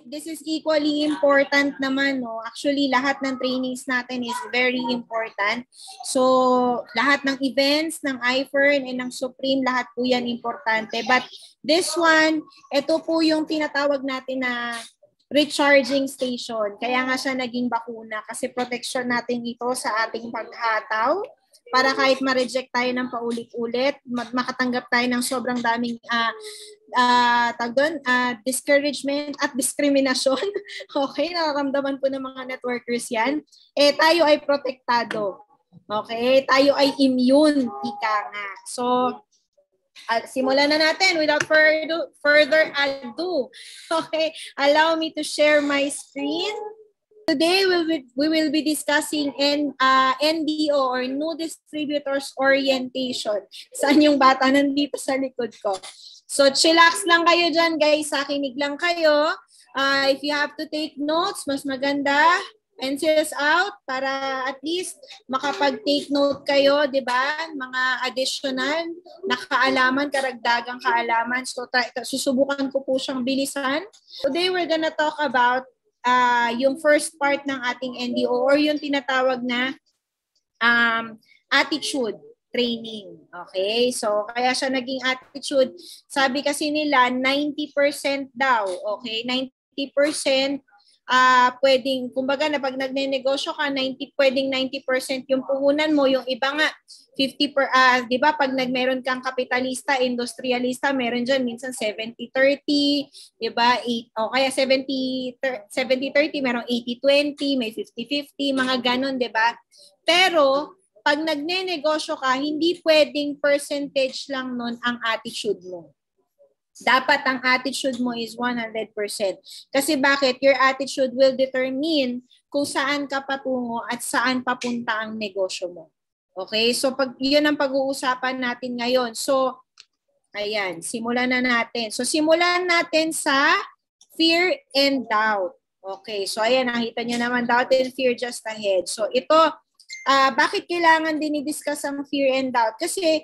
this is equally important naman, no? Actually, lahat ng trainings natin is very important. So, lahat ng events ng iFern and ng Supreme, lahat po yan importante. But this one, ito po yung tinatawag natin na recharging station. Kaya nga siya naging bakuna kasi protection natin ito sa ating paghataw para kahit ma-reject tayo ng paulit-ulit, makatanggap tayo ng sobrang daming discouragement at discrimination. Okay, nakaramdaman po ng mga networkers yan. Eh, tayo ay protektado. Okay, tayo ay immune, ika nga. So, simulan na natin without further ado. Okay, allow me to share my screen. Today, we will be discussing NDO or New Distributors Orientation. Saan yung bata nandito sa likod ko? So, chillax lang kayo dyan, guys. Sakinig lang kayo. If you have to take notes, mas maganda. Pencils out para at least makapag-take note kayo, di ba? Mga additional na kaalaman, karagdagang kaalaman. So, susubukan ko po siyang bilisan. Today, we're gonna talk about yung first part ng ating NDO or yung tinatawag na attitude training. Okay? So, kaya siya naging attitude. Sabi kasi nila, 90% daw. Okay? 90% pwedeng, kumbaga na pag nagne-negosyo ka, pwedeng 90% yung puhunan mo, yung iba nga, 50 di ba, pag meron kang kapitalista, industrialista, meron dyan minsan 70-30, di ba, o kaya 70-30, merong 80-20, may 50-50, mga ganon, di ba? Pero, pag nagne-negosyo ka, hindi pwedeng percentage lang nun ang attitude mo. Dapat ang attitude mo is 100%. Kasi bakit? Your attitude will determine kung saan ka patungo at saan papunta ang negosyo mo. Okay? So, yun ang pag-uusapan natin ngayon. So, ayan, simulan na natin. So, simulan natin sa fear and doubt. Okay, so ayan, nakita nyo naman, doubt and fear just ahead. So, ito, bakit kailangan din i-discuss ang fear and doubt? Kasi,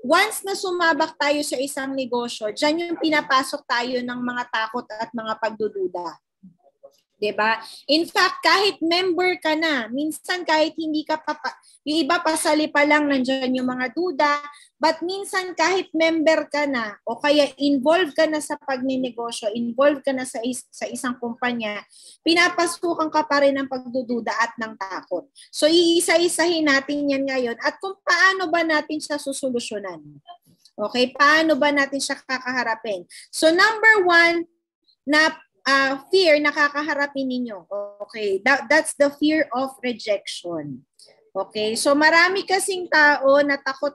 once na sumabak tayo sa isang negosyo, dyan yung pinapasok tayo ng mga takot at mga pagdududa. Diba? In fact, kahit member ka na, minsan kahit hindi ka yung iba pasali pa lang nandyan yung mga duda, but minsan kahit member ka na o kaya involved ka na sa pagninegosyo, involved ka na sa isang kumpanya, pinapasukan ka pa rin ng pagdududa at ng takot. So iisa-isahin natin yan ngayon at kung paano ba natin siya susolusyonan. Okay, paano ba natin siya kakaharapin? So number one na fear na kakaharapin ninyo. Okay, that's the fear of rejection. Okay, so marami kasing tao na takot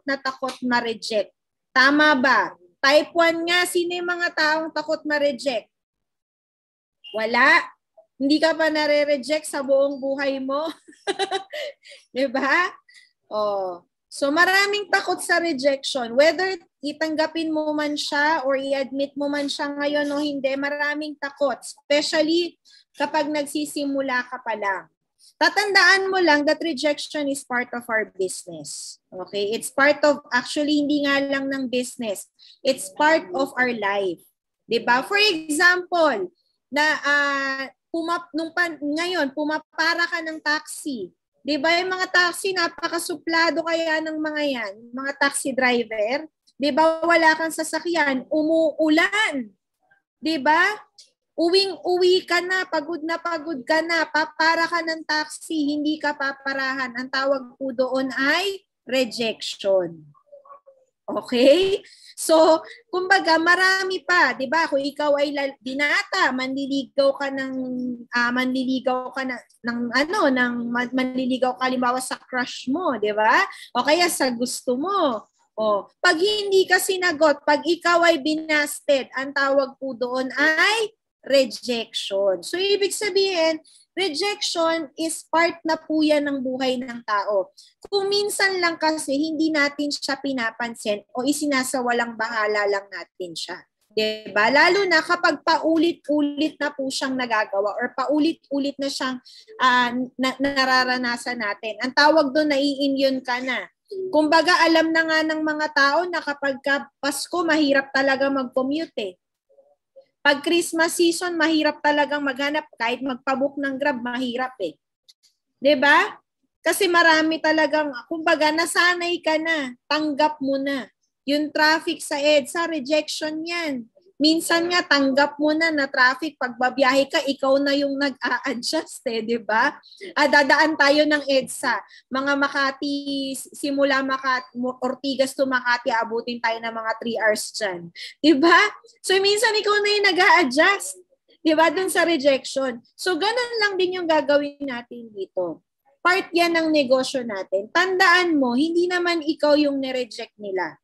ma-reject. Tama ba? Type 1 nga, sino yung mga taong takot ma-reject? Wala. Hindi ka pa nare-reject sa buong buhay mo. Diba? Oh. So maraming takot sa rejection. Whether itanggapin mo man siya or i-admit mo man siya ngayon o hindi, maraming takot. Especially kapag nagsisimula ka pa lang. Tatandaan mo lang that rejection is part of our business. Okay? It's part of, actually, hindi nga lang ng business. It's part of our life. Diba? For example, ngayon, pumapara ka ng taxi. Diba? Yung mga taxi, napakasuplado kaya ng mga yan. Mga taxi driver. Diba? Wala kang sasakyan. Umuulan. Diba? Uwing-uwi ka na pagod ka na, papara ka ng taxi, hindi ka paparahan. Ang tawag po doon ay rejection. Okay? So, kumbaga, marami pa, 'di ba? Kung ikaw ay binata, manliligaw ka halimbawa sa crush mo, 'di ba? O kaya sa gusto mo. O, pag hindi ka sinagot, pag ikaw ay binasted, ang tawag po doon ay rejection. So, ibig sabihin, rejection is part na po yan ng buhay ng tao. Kung minsan lang kasi hindi natin siya pinapansin o isinasawalang bahala lang natin siya. Diba? Lalo na kapag paulit-ulit na po siyang nagagawa or paulit-ulit na siyang nararanasan natin. Ang tawag doon, nai-immune ka na. Kumbaga, alam na nga ng mga tao na kapag Pasko, mahirap talaga mag-commute eh. Pag Christmas season, mahirap talagang maghanap. Kahit magpabook ng Grab, mahirap eh. 'Di ba? Kasi marami talagang, kumbaga, nasanay ka na. Tanggap mo na. Yung traffic sa EDSA, rejection yan. Minsan nga, tanggap mo na traffic. Pag babiyahe ka, ikaw na yung nag-a-adjust eh, di ba? Dadaan tayo ng EDSA. Mga Makati, simula Makati, Ortigas to Makati, abutin tayo ng mga 3 hours dyan. Di ba? So, minsan ikaw na yung nag-a-adjust. Di ba? Dun sa rejection. So, ganun lang din yung gagawin natin dito. Part yan ng negosyo natin. Tandaan mo, hindi naman ikaw yung nireject nila.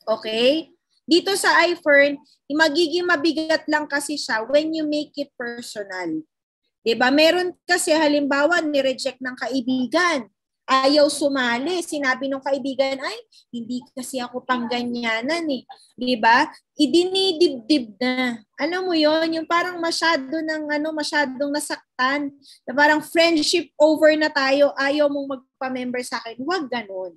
Okay? Dito sa iFern, magiging mabigat lang kasi siya when you make it personal. Diba? Meron kasi halimbawa, nireject ng kaibigan. Ayaw sumali. Sinabi ng kaibigan, ay, hindi kasi ako pangganyanan eh. Diba? Idinidibdib na. Alam mo yon, yung parang masyadong nasaktan. Na parang friendship over na tayo, ayaw mong magpa-member sa akin. Huwag ganun.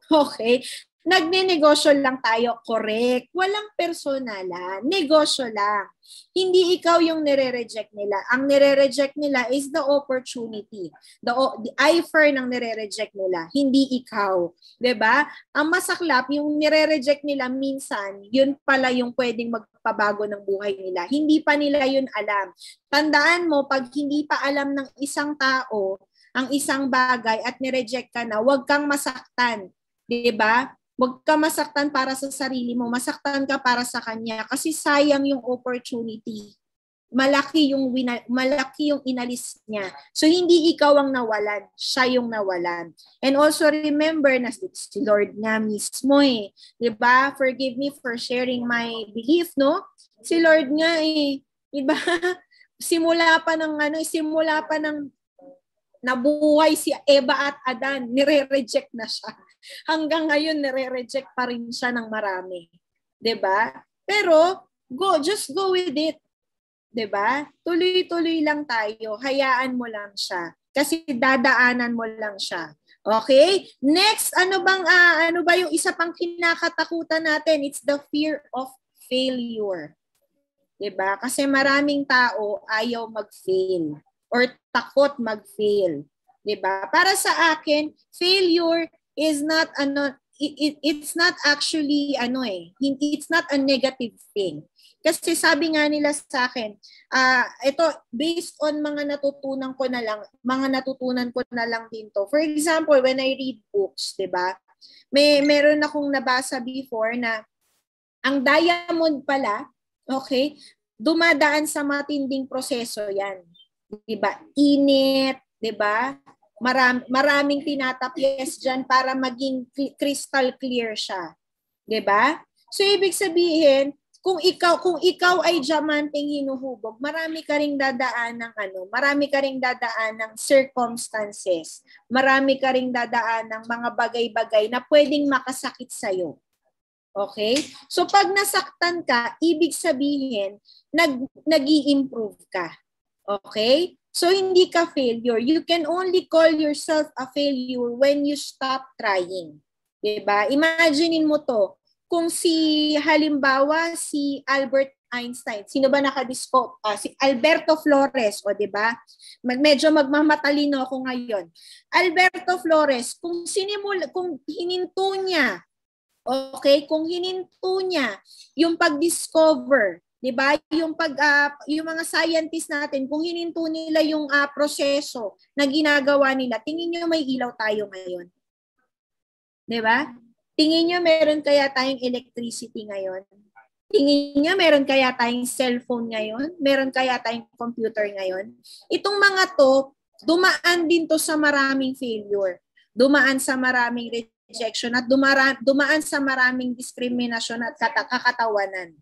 Okay? Nagne-negosyo lang tayo, correct. Walang personalan, negosyo lang. Hindi ikaw yung nire-reject nila. Ang nire-reject nila is the opportunity. The offer ng nire-reject nila, hindi ikaw. 'Di ba? Ang masaklap, yung nire-reject nila minsan, yun pala yung pwedeng magpabago ng buhay nila. Hindi pa nila yun alam. Tandaan mo, pag hindi pa alam ng isang tao ang isang bagay at nireject ka na, huwag kang masaktan. 'Di ba? Huwag ka masaktan para sa sarili mo, masaktan ka para sa kanya kasi sayang yung opportunity. Malaki yung inalis niya. So hindi ikaw ang nawalan, siya yung nawalan. And also remember na si Lord nga mismo eh. 'Di ba? Forgive me for sharing my belief, no? Si Lord nga eh, 'di ba? Simula pa ng nabuhay si Eva at Adan, nire-reject na siya. Hanggang ngayon, nire-reject pa rin siya ng marami. 'Di ba? Pero, just go with it. 'Di ba? Tuloy-tuloy lang tayo. Hayaan mo lang siya. Kasi dadaanan mo lang siya. Okay? Next, ano ba yung isa pang kinakatakutan natin? It's the fear of failure. 'Di ba? Kasi maraming tao ayaw mag-fail or takot mag-fail. 'Di ba? Para sa akin, failure is not it's not actually it's not a negative thing. Kasi sabi nga nila sa akin, ito based on mga natutunan ko na lang din to. For example, when I read books, 'di ba? Meron akong nabasa before na ang diamond pala, okay, dumadaan sa matinding proseso 'yan. 'Di ba? Init, 'di ba? Maraming tinatapyes dyan para maging crystal clear siya. 'Di ba? So ibig sabihin, kung ikaw ay diamanteng hinuhubog, marami ka ring dadaan ng circumstances. Marami ka ring dadaan ng mga bagay-bagay na pwedeng makasakit sa iyo. Okay? So pag nasaktan ka, ibig sabihin nag-i-improve ka. Okay? So, hindi ka failure. You can only call yourself a failure when you stop trying. Diba? Imaginein mo to. Kung halimbawa, si Albert Einstein, sino ba nakadiscover? Si Alberto Flores, o diba? Medyo magmamatalino ako ngayon. Alberto Flores, kung hininto niya, okay, kung hininto niya yung pag-discover, 'di ba? Yung mga scientists natin, kung hininto nila yung proseso na ginagawa nila, tingin niyo may ilaw tayo ngayon. 'Di ba? Tingin niyo meron kaya tayong electricity ngayon? Tingin niyo meron kaya tayong cellphone ngayon? Meron kaya tayong computer ngayon? Itong mga to, dumaan din to sa maraming failure. Dumaan sa maraming rejection at dumaan sa maraming diskriminasyon at kakatawanan.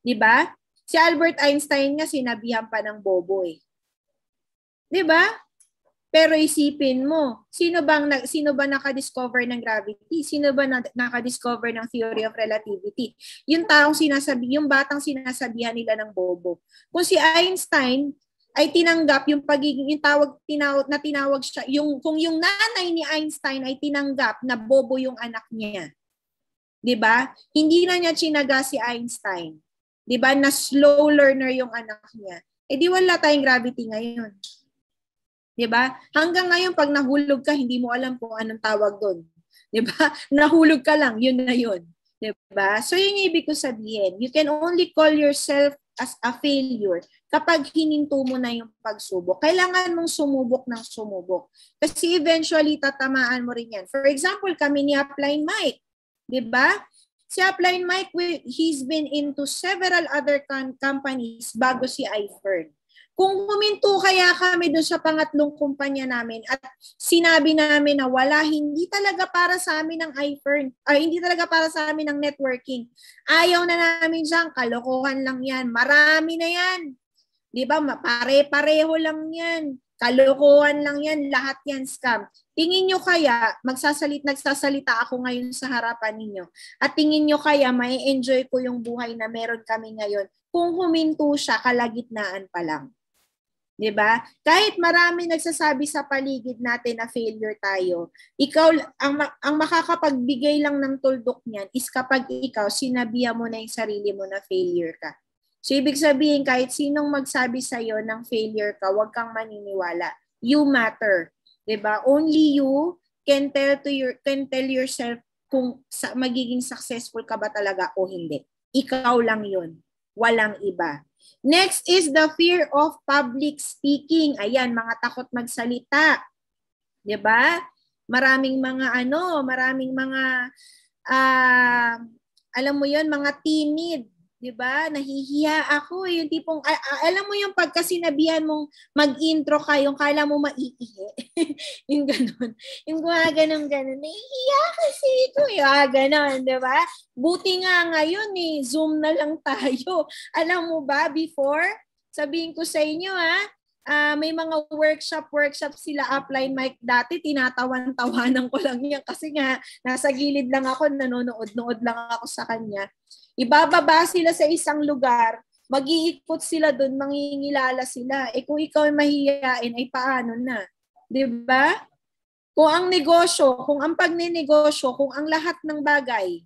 'Di ba? Si Albert Einstein nga sinabihan pa ng bobo eh. 'Di ba? Pero isipin mo, sino ba naka-discover ng gravity? Sino ba naka-discover ng theory of relativity? Yung batang sinasabihan nila ng bobo. Kung si Einstein ay tinanggap yung tinawag siya, kung yung nanay ni Einstein ay tinanggap na bobo yung anak niya. 'Di ba? Hindi na niya chinaga si Einstein. 'Di ba? Na slow learner yung anak niya. Eh di wala tayong gravity ngayon. 'Di ba? Hanggang ngayon pag nahulog ka, hindi mo alam kung anong tawag doon. 'Di ba? Nahulog ka lang, yun na yun. 'Di ba? So yun yung ibig ko sabihin. You can only call yourself as a failure kapag hininto mo na yung pagsubok. Kailangan mong sumubok ng sumubok. Kasi eventually tatamaan mo rin yan. For example, kami ni Upline Mike. 'Di ba? Si Upline Mike, he's been into several other companies bago si iFern. Kung huminto kaya kami doon sa pangatlong kumpanya namin at sinabi namin na wala, hindi talaga para sa amin ng iFern, hindi talaga para sa amin ng networking. Ayaw na namin dyan, kalokohan lang yan. Marami na yan. Di ba? Pare-pareho lang yan. Kalokohan lang yan. Lahat yan scam. Tingin nyo kaya, nagsasalita ako ngayon sa harapan ninyo, at tingin nyo kaya may enjoy ko yung buhay na meron kami ngayon kung huminto siya kalagitnaan pa lang. 'Di ba? Kahit marami nagsasabi sa paligid natin na failure tayo, ikaw ang makakapagbigay lang ng tuldok niyan is kapag ikaw sinabihan mo na yung sarili mo na failure ka. So ibig sabihin kahit sinong magsabi sa iyo ng failure ka, huwag kang maniniwala. You matter. 'Di ba? Only you can tell yourself kung magiging successful ka ba talaga o hindi. Ikaw lang 'yon. Walang iba. Next is the fear of public speaking. Ayan, mga takot magsalita. 'Di ba? Maraming mga alam mo 'yon, mga timid, 'di ba? Nahihiya ako, yung tipong alam mo yung pagka sinabihan mong mag-intro ka, yung kala mo maiihi. Yung ganun. Yung ganun. Nahihiya kasi ito, ganun, 'di ba? Buti nga ngayon Zoom na lang tayo. Alam mo ba, before, sabihin ko sa inyo may mga workshop sila Upline Mike dati, tinatawan-tawanan ko lang yan kasi nga nasa gilid lang ako, nanonood lang ako sa kanya. Ibababa sila sa isang lugar, mag-iikot sila doon, mangingilala sila. Eh kung ikaw ay mahihiyain, ay paano na? 'Di ba? Kung ang pagnenegosyo, kung ang lahat ng bagay,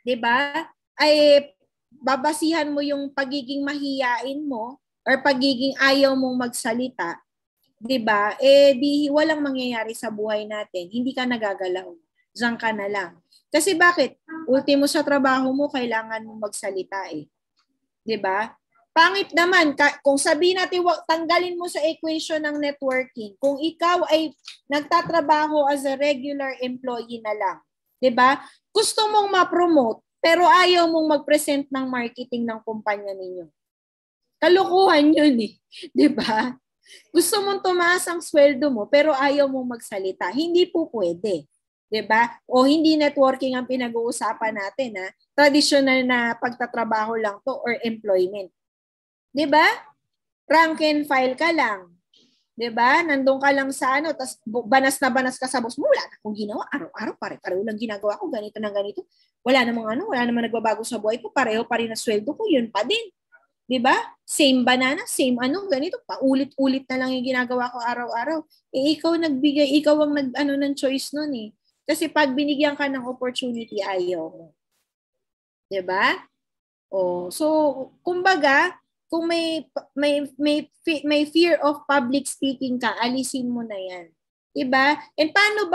'di ba, ay babasihan mo yung pagiging mahiyain mo or pagiging ayaw mong magsalita, 'di ba? Eh di walang mangyayari sa buhay natin. Hindi ka nagagalaw. Diyan ka na lang. Kasi bakit? Ultimo sa trabaho mo, kailangan mong magsalita 'Di ba? Pangit naman, kung sabihin natin, tanggalin mo sa equation ng networking, kung ikaw ay nagtatrabaho as a regular employee na lang, 'di ba? Gusto mong ma-promote, pero ayaw mong mag-present ng marketing ng kumpanya ninyo. Kalokohan yun 'di ba? Gusto mong tumaas ang sweldo mo, pero ayaw mong magsalita. Hindi po pwede. 'Di ba? O hindi networking ang pinag-uusapan natin, traditional na pagtatrabaho lang to or employment. 'Di ba? Rank and file ka lang. 'Di ba? Nandun ka lang sa tas banas na banas ka sa boss mo, wala na akong ginawa. Araw-araw pare-pareho lang ginagawa ko, ganito nang ganito. Wala namang nagbabago sa buhay ko, pareho pa rin ang sweldo ko, yun pa din. 'Di ba? Same banana, same ganito, paulit-ulit na lang yung ginagawa ko araw-araw. Eh ikaw nagbigay, ikaw ang ng choice noon Kasi pag binigyan ka ng opportunity, ayaw mo. 'Di ba? So kumbaga, kung may fear of public speaking ka, alisin mo na 'yan. 'Di ba? And paano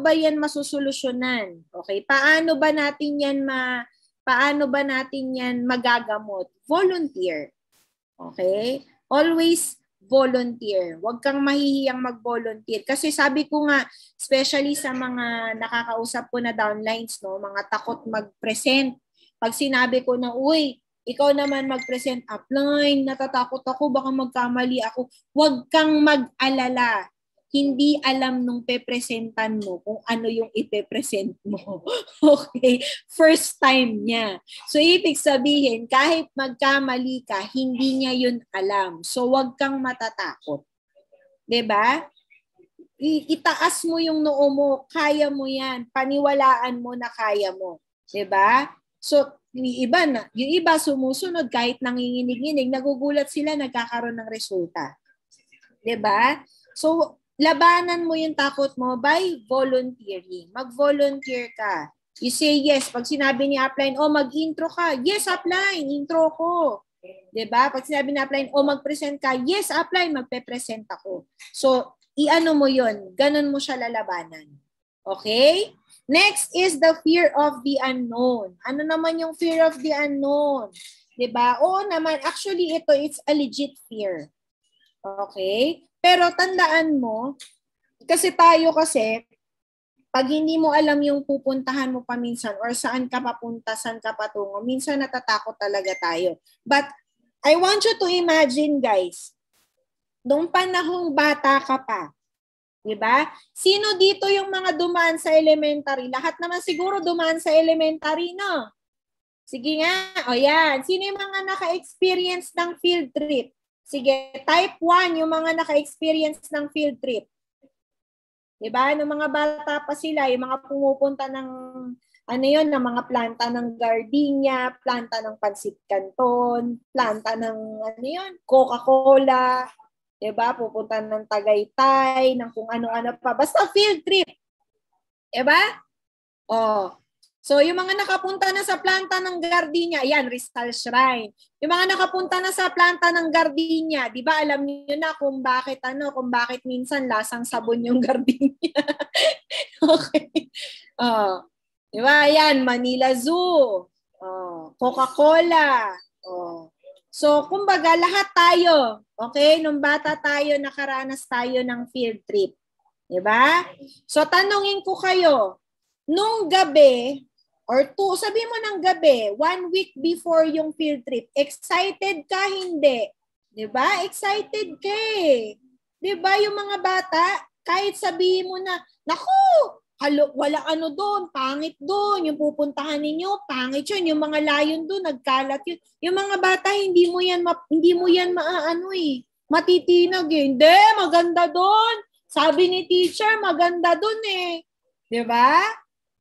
ba 'yan masusolusyonan? Okay? Paano ba natin 'yan magagamot? Volunteer. Okay? Always volunteer. Huwag kang mahihiyang mag-volunteer. Kasi sabi ko nga, especially sa mga nakakausap ko na downlines, mga takot mag-present. Pag sinabi ko na, uy, ikaw naman mag-present upline, natatakot ako, baka magkamali ako. Huwag kang mag-alala. Hindi alam nung pepresentan mo kung ano yung ipepresent mo. Okay? First time niya. So, ibig sabihin, kahit magkamali ka, hindi niya yun alam. So, wag kang matatakot. 'Di ba? Itaas mo yung noo mo. Kaya mo yan. Paniwalaan mo na kaya mo. 'Di ba? So, yung iba sumusunod kahit nanginginig-nginig, nagugulat sila, nagkakaroon ng resulta. 'Di ba? So, labanan mo yung takot mo by volunteering. Mag-volunteer ka. You say yes. Pag sinabi ni upline, oh, mag-intro ka. Yes, upline, intro ko. Diba? Pag sinabi ni upline, oh, mag-present ka. Yes, upline, magpe-present ako. So, i-ano mo yun. Ganun mo siya lalabanan. Okay? Next is the fear of the unknown. Ano naman yung fear of the unknown? Diba? Oo naman. Actually, it's a legit fear. Okay? Pero tandaan mo, kasi pag hindi mo alam yung pupuntahan mo pa minsan or saan ka papunta, saan ka patungo, minsan natatakot talaga tayo. But I want you to imagine, guys, nung panahong bata ka pa, di ba? Sino dito yung mga dumaan sa elementary? Lahat naman siguro dumaan sa elementary, no? Sige nga, o yan. Sino yung mga naka-experience ng field trip? Sige, type 1, yung mga naka-experience ng field trip. Diba? Nung mga bata pa sila, yung mga pumupunta ng ng mga planta ng gardenia, planta ng pansit canton, planta ng Coca-Cola, diba? Pupunta ng Tagaytay, ng kung ano-ano pa. Basta field trip. Diba? Oh. So, yung mga nakapunta na sa planta ng gardenia, ayan, Rizal Shrine. Yung mga nakapunta na sa planta ng gardenia, di ba alam niyo na kung bakit minsan lasang sabon yung gardenia. Okay. Oh. Di ba? Ayan, Manila Zoo. Oh. Coca-Cola. Oh. So, kumbaga, lahat tayo, okay? Nung bata tayo, nakaranas tayo ng field trip. Di ba? So, tanungin ko kayo, nung gabi, or sabi mo ng gabi, 1 week before yung field trip, excited ka, hindi? Diba? Excited ka eh. Diba yung mga bata, kahit sabihin mo na, naku, wala doon, pangit doon, yung pupuntahan ninyo, pangit yun, yung mga layon doon, nagkalat yun. Yung mga bata, hindi mo yan matitinag eh. Hindi, maganda doon. Sabi ni teacher, maganda doon eh. Diba?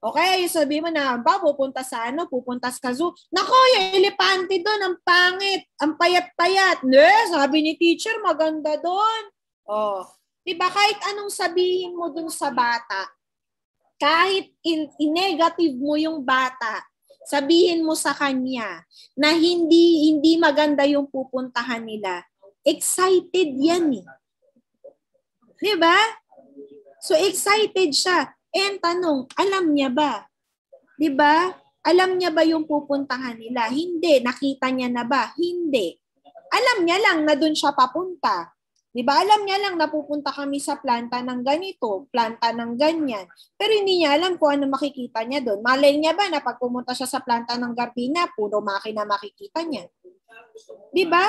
Okay, sabi mo na, pupunta sa zoo. Nako, yung elepante doon, ang pangit, ang payat-payat. Sabi ni teacher, maganda doon. Oh, diba, kahit anong sabihin mo doon sa bata, kahit i-negative mo yung bata, sabihin mo sa kanya na hindi maganda yung pupuntahan nila, excited yan eh. Diba? So, excited siya. And tanong, alam niya ba? 'Di ba? Alam niya ba yung pupuntahan nila? Hindi. Nakita niya na ba? Hindi. Alam niya lang na doon siya papunta. 'Di ba? Alam niya lang na pupunta kami sa planta ng ganito, planta ng ganyan. Pero hindi niya alam kung ano makikita niya doon. Malay niya ba na pag pumunta siya sa planta ng gardenia, puro makina makikita niya? 'Di ba?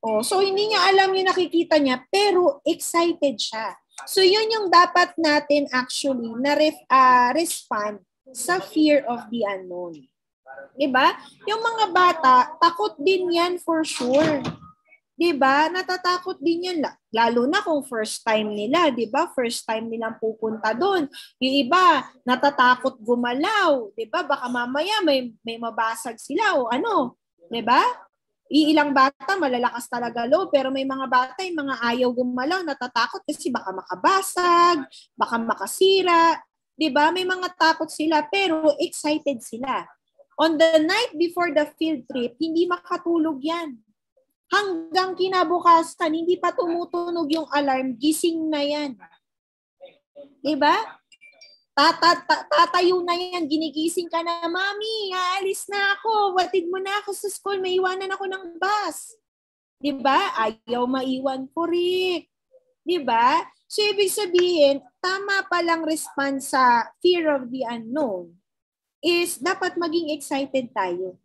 Oh, so hindi niya alam yung nakikita niya, pero excited siya. So yun yung dapat natin actually na respond sa fear of the unknown. Diba? Yung mga bata, takot din yan for sure. Diba? Natatakot din yan. Lalo na kung first time nila, diba? First time nilang pupunta doon. Yung iba, natatakot gumalaw. Diba? Baka mamaya may mabasag sila o ano. Diba? Ilang bata, malalakas talaga loob, pero may mga bata, yung mga ayaw gumalaw, natatakot kasi baka makabasag, baka makasira, di ba? May mga takot sila, pero excited sila. On the night before the field trip, hindi makatulog yan. Hanggang kinabukasan, hindi pa tumutunog yung alarm, gising na yan. Di ba? Tatayo na yan, ginigising ka na, Mami, aalis na ako, watid mo na ako sa school, may iwanan ako ng bus. Diba? Ayaw maiwan ko, Rick. Diba? So, ibig sabihin, tama palang response sa fear of the unknown is dapat maging excited tayo.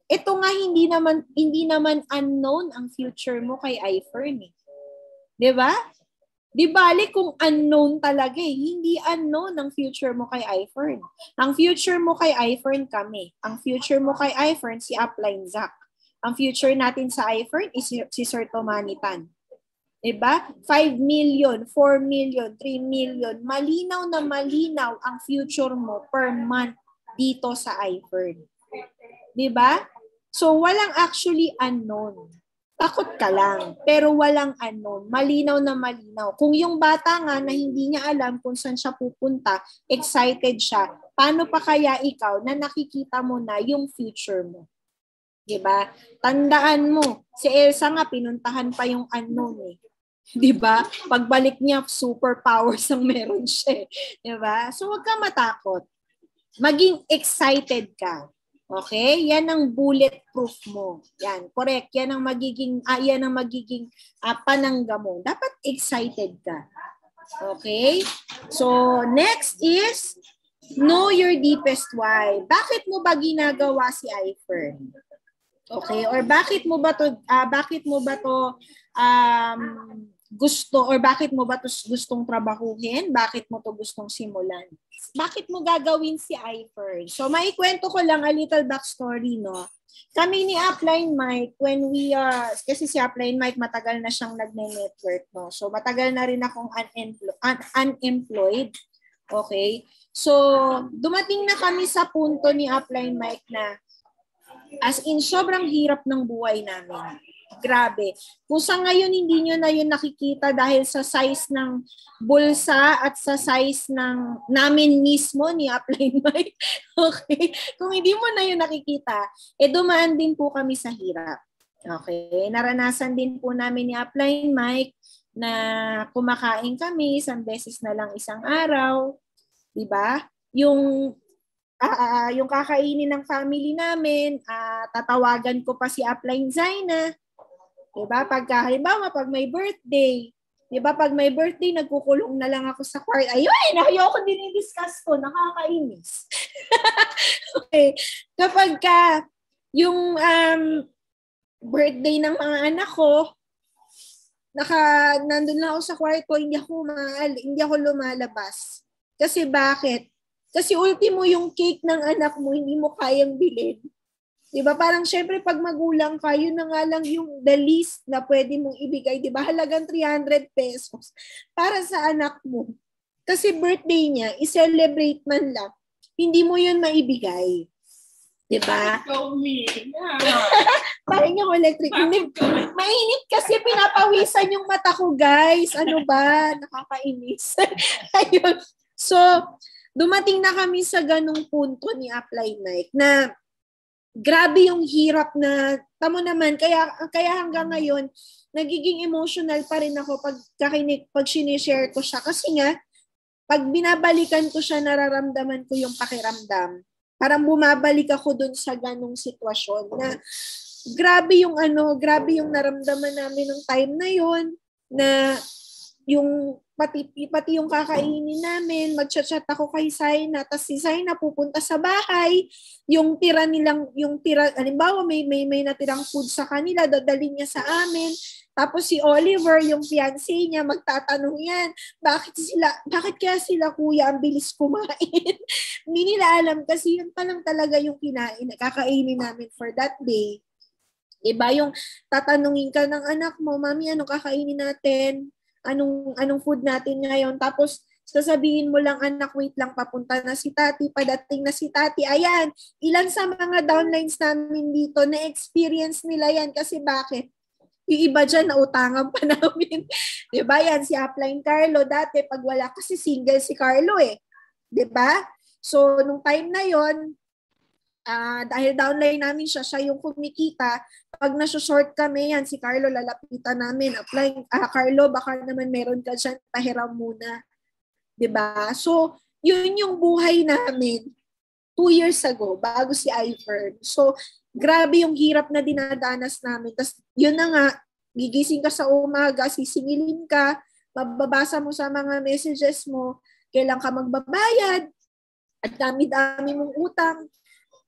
Ito nga, hindi naman unknown ang future mo kay iFern. Diba? Di bali kung unknown talaga eh. Hindi unknown ang future mo kay iFern. Ang future mo kay iFern kami. Ang future mo kay iFern si Upline Zach. Ang future natin sa iFern is si Sir Tomanitan. Diba? 5 million, 4 million, 3 million. Malinaw na malinaw ang future mo per month dito sa iFern. Diba? So walang actually unknown. Takot ka lang, pero walang unknown. Malinaw na malinaw. Kung yung bata nga na hindi niya alam kung saan siya pupunta, excited siya, paano pa kaya ikaw na nakikita mo na yung future mo? Diba? Tandaan mo, si Elsa nga, pinuntahan pa yung unknown eh. Diba? Pagbalik niya, superpowers ang meron siya. Diba? So, huwag ka matakot. Maging excited ka. Okay? Yan ang bulletproof mo. Yan, correct. Yan ang magiging panangga mo. Dapat excited ka. Okay? So, next is, know your deepest why. Bakit mo ba ginagawa si iFern? Okay? Or bakit mo ba to gusto or bakit mo ba to gustong trabahuhin? Bakit mo to gustong simulan? Bakit mo gagawin si iFern? So, maikwento ko lang a little backstory, no? Kami ni Upline Mike, when we kasi si Upline Mike matagal na siyang nagne-network, no? So, matagal na rin akong unemployed. Okay? So, dumating na kami sa punto ni Upline Mike na as in, sobrang hirap ng buhay namin. Grabe. Kung sa ngayon hindi nyo na yun nakikita dahil sa size ng bulsa at sa size ng namin mismo ni Upline Mike. Okay? Kung hindi mo na yun nakikita, dumaan din po kami sa hirap. Okay? Naranasan din po namin ni Upline Mike na kumakain kami isang beses na lang isang araw. Diba? Yung kakainin ng family namin, tatawagan ko pa si Upline Zaina. Diba? Halimbawa, pag may birthday, diba? Pag may birthday, nagkukulong na lang ako sa kwarto. Ayun, ayoko din i-discuss to. Nakakainis. Okay. Kapag yung birthday ng mga anak ko, nandun lang ako sa kwarto, hindi ako lumalabas. Kasi bakit? Kasi ultimo yung cake ng anak mo, hindi mo kayang bilhin. Diba? Parang syempre pag magulang ka, yun na nga lang yung the least na pwede mong ibigay. Diba? Halagang 300 pesos para sa anak mo. Kasi birthday niya, i-celebrate man lang. Hindi mo yun maibigay. Diba? Parang yung electric. Mainit kasi pinapawisan yung mata ko, guys. Ano ba? Nakakainis. Ayun. So, dumating na kami sa ganung punto ni Upline Mike na grabe yung hirap na, tamo naman, kaya hanggang ngayon, nagiging emotional pa rin ako pag sinishare ko siya. Kasi nga, pag binabalikan ko siya, nararamdaman ko yung pakiramdam. Parang bumabalik ako dun sa ganung sitwasyon na grabe yung naramdaman namin ng time na yon na yung pati yung kakainin namin, mag-chat ako kay Zaina, tapos si Zaina pupunta sa bahay, yung tira, halimbawa may natirang food sa kanila, dadalhin niya sa amin, tapos si Oliver, yung fiancé niya, magtatanong yan, bakit kaya sila kuya ang bilis kumain? Hindi nila alam kasi yun pa lang talaga yung kakainin namin for that day. Iba yung tatanungin ka ng anak mo, mami, anong kakainin natin? Anong food natin ngayon? Tapos, sasabihin mo lang, anak, wait lang, papunta na si tati, padating na si tati. Ayan, ilan sa mga downlines namin dito, na-experience nila yan. Kasi bakit? Yung iba dyan, nautangan pa namin. Diba? Yan, si Upline Carlo, dati, pag wala, kasi single si Carlo eh. Diba? So, nung time na yon, dahil downline namin siya yung kumikita. Pag nasa-short kami, yan, si Carlo, lalapitan namin. Carlo, baka naman meron ka dyan, pahiram muna. Diba? So, yun yung buhay namin 2 years ago, bago si iFern. So, grabe yung hirap na dinadanas namin. Tapos, yun na nga, gigising ka sa umaga, sisingilin ka, mababasa mo sa mga messages mo, kailan ka magbabayad, at dami-dami mong utang,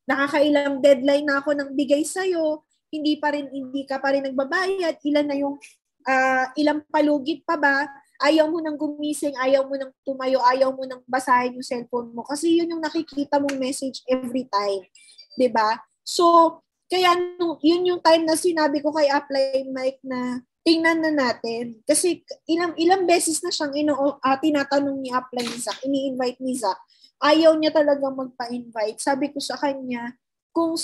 nakakailang deadline na ako ng bigay sa'yo, hindi ka pa rin nagbabayad, ilang palugit pa ba, ayaw mo nang gumising, ayaw mo nang tumayo, ayaw mo nang basahin yung cellphone mo, kasi yun yung nakikita mong message every time. 'Di ba? So, kaya yun yung time na sinabi ko kay Upline Mike na tingnan na natin. Kasi ilang beses na siyang tinatanong ni Upline ni Zach, ini-invite ni Zach. Ayaw niya talagang magpa-invite. Sabi ko sa kanya, kung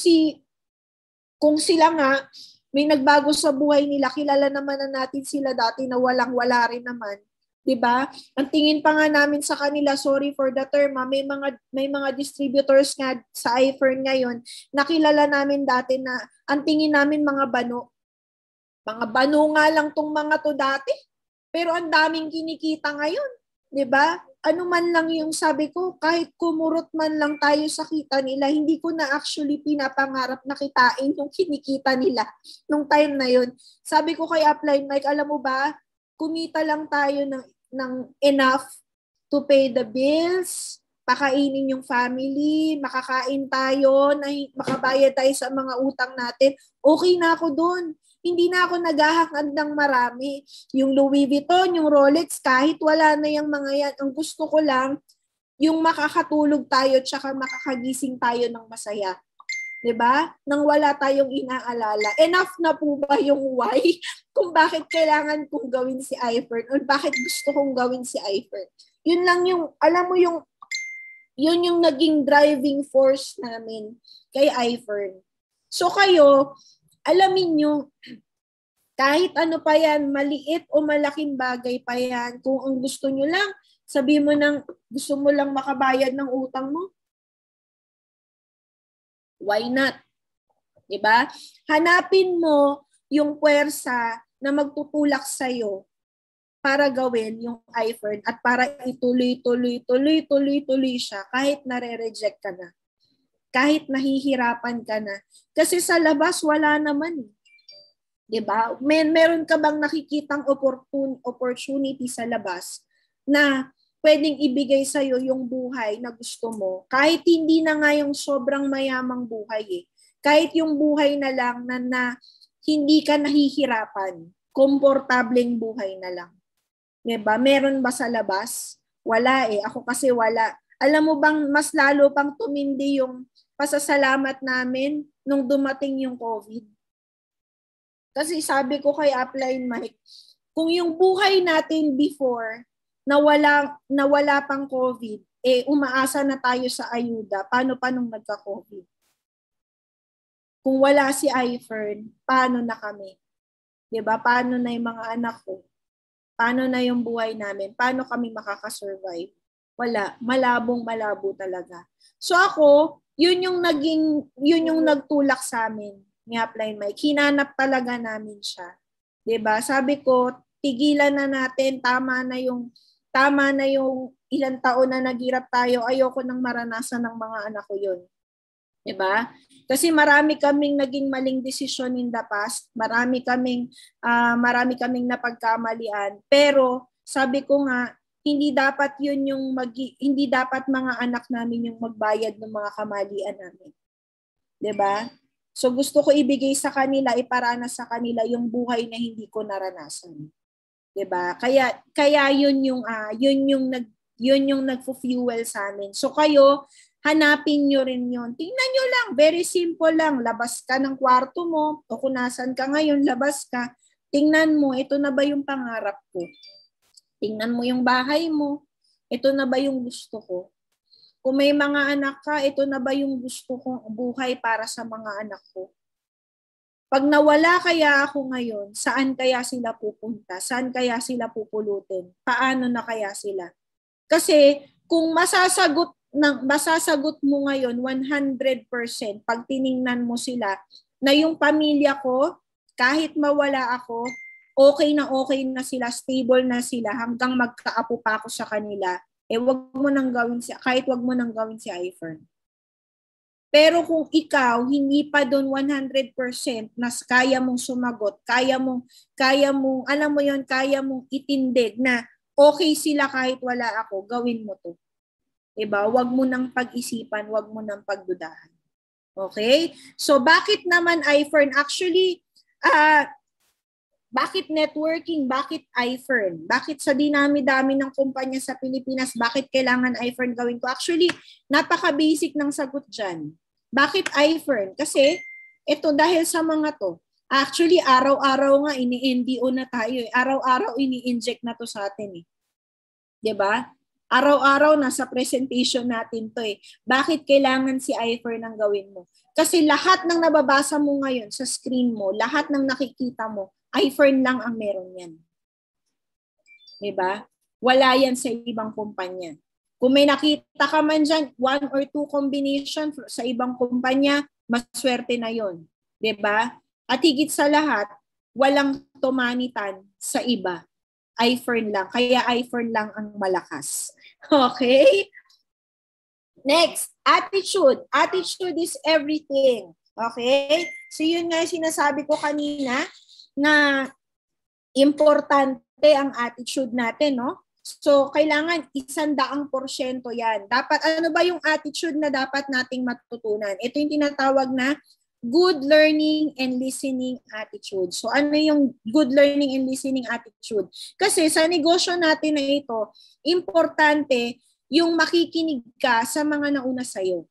sila nga, may nagbago sa buhay nila, kilala naman na natin sila dati na walang-wala rin naman. 'Di ba? Ang tingin pa nga namin sa kanila, sorry for the term, may mga distributors nga sa iFern ngayon, nakilala namin dati na ang tingin namin mga bano. Mga bano nga lang tong mga to dati. Pero ang daming kinikita ngayon, 'di ba? Ano man lang yung sabi ko, kahit kumurot man lang tayo sa kita nila, hindi ko na actually pinapangarap na kitain yung kinikita nila nung time na yun. Sabi ko kay Upline Mike, alam mo ba, kumita lang tayo ng enough to pay the bills, pakainin yung family, makakain tayo, makabayad tayo sa mga utang natin. Okay na ako doon. Hindi na ako naghahangad ng marami. Yung Louis Vuitton, yung Rolex, kahit wala na yung mga yan, ang gusto ko lang, yung makakatulog tayo tsaka makakagising tayo ng masaya. 'Di ba? Nang wala tayong inaalala. Enough na po ba yung why kung bakit kailangan kong gawin si iFern o bakit gusto kong gawin si iFern? Yun lang yung, alam mo yung, yun yung naging driving force namin kay iFern. So kayo, alamin nyo, kahit ano pa yan, maliit o malaking bagay pa yan, kung ang gusto nyo lang, sabi mo nang gusto mo lang makabayad ng utang mo, why not? Diba? Hanapin mo yung puwersa na magtutulak sa'yo para gawin yung iFern at para ituloy siya kahit nare-reject ka na. Kahit nahihirapan ka na. Kasi sa labas, wala naman. Diba? Meron ka bang nakikitang opportunity sa labas na pwedeng ibigay sa'yo yung buhay na gusto mo? Kahit hindi na nga yung sobrang mayamang buhay eh. Kahit yung buhay na lang na hindi ka nahihirapan. Komportableng buhay na lang. Diba? Meron ba sa labas? Wala eh. Ako kasi wala. Alam mo bang mas lalo pang tumindi yung pasasalamat namin nung dumating yung COVID? Kasi sabi ko kay Upline Mike, kung yung buhay natin before na wala pang COVID, eh umaasa na tayo sa ayuda, paano pa nung nagka-COVID? Kung wala si iFern, paano na kami? 'Di ba? Paano na yung mga anak ko? Paano na yung buhay namin? Paano kami makakasurvive? Wala, malabo talaga. So ako, yun yung nagtulak sa amin ni Upline Mike. Hinanap talaga namin siya. 'Di ba? Sabi ko, tigilan na natin, tama na yung ilang taon na naghirap tayo. Ayoko nang maranasan ng mga anak ko yun. 'Di ba? Kasi marami kaming naging maling desisyon in the past. Marami kaming napagkamalian. Pero sabi ko nga, hindi dapat mga anak namin yung magbayad ng mga kamalian namin. 'Di ba? So gusto ko ibigay sa kanila, iparanas sa kanila yung buhay na hindi ko naranasan. 'Di ba? Kaya yun yung nagfu-fuel sa amin. So kayo, hanapin nyo rin yun. Tingnan nyo lang, very simple lang. Labas ka ng kwarto mo, o kung nasan ka ngayon, labas ka. Tingnan mo, ito na ba yung pangarap ko? Tingnan mo yung bahay mo, ito na ba yung gusto ko? Kung may mga anak ka, ito na ba yung gusto kong buhay para sa mga anak ko? Pag nawala kaya ako ngayon, saan kaya sila pupunta? Saan kaya sila pupulutin? Paano na kaya sila? Kasi kung masasagot mo ngayon 100% pag tiningnan mo sila na yung pamilya ko, kahit mawala ako, okay na sila, stable na sila hanggang magkaapo pa ako sa kanila, eh wag mo nang gawin si iFern. Pero kung ikaw hindi pa doon 100% na kaya mong sumagot, kaya mong alam mo yon, kaya mong itindig na okay sila kahit wala ako, gawin mo to. Diba? Huwag mo nang pag-isipan, huwag mo nang pagdudahan. Okay? So, bakit naman iFern? Actually, bakit networking? Bakit iFern? Bakit sa dinami-dami ng kumpanya sa Pilipinas, bakit kailangan iFern gawin ko? Actually, napaka-basic ng sagot dyan. Bakit iFern? Kasi, ito dahil sa mga to. Actually, araw-araw nga, ini-NDO na tayo. Araw-araw, ini-inject na to sa atin. Diba? Araw-araw nasa presentation natin to eh. Bakit kailangan si iFern ang gawin mo? Kasi lahat ng nababasa mo ngayon sa screen mo, lahat ng nakikita mo, iFern lang ang meron yan. Diba? Wala yan sa ibang kumpanya. Kung may nakita ka man dyan, 1 or 2 combination sa ibang kumpanya, maswerte na yon, 'di ba? At higit sa lahat, walang tumanitan sa iba. iFern lang. Kaya iFern lang ang malakas. Okay? Next, attitude. Attitude is everything. Okay? So yun nga sinasabi ko kanina na importante ang attitude natin, no? So, kailangan 100% yan. Dapat, ano ba yung attitude na dapat nating matutunan? Ito yung tinatawag na good learning and listening attitude. So, ano yung good learning and listening attitude? Kasi sa negosyo natin na ito, importante yung makikinig ka sa mga nauna sa'yo.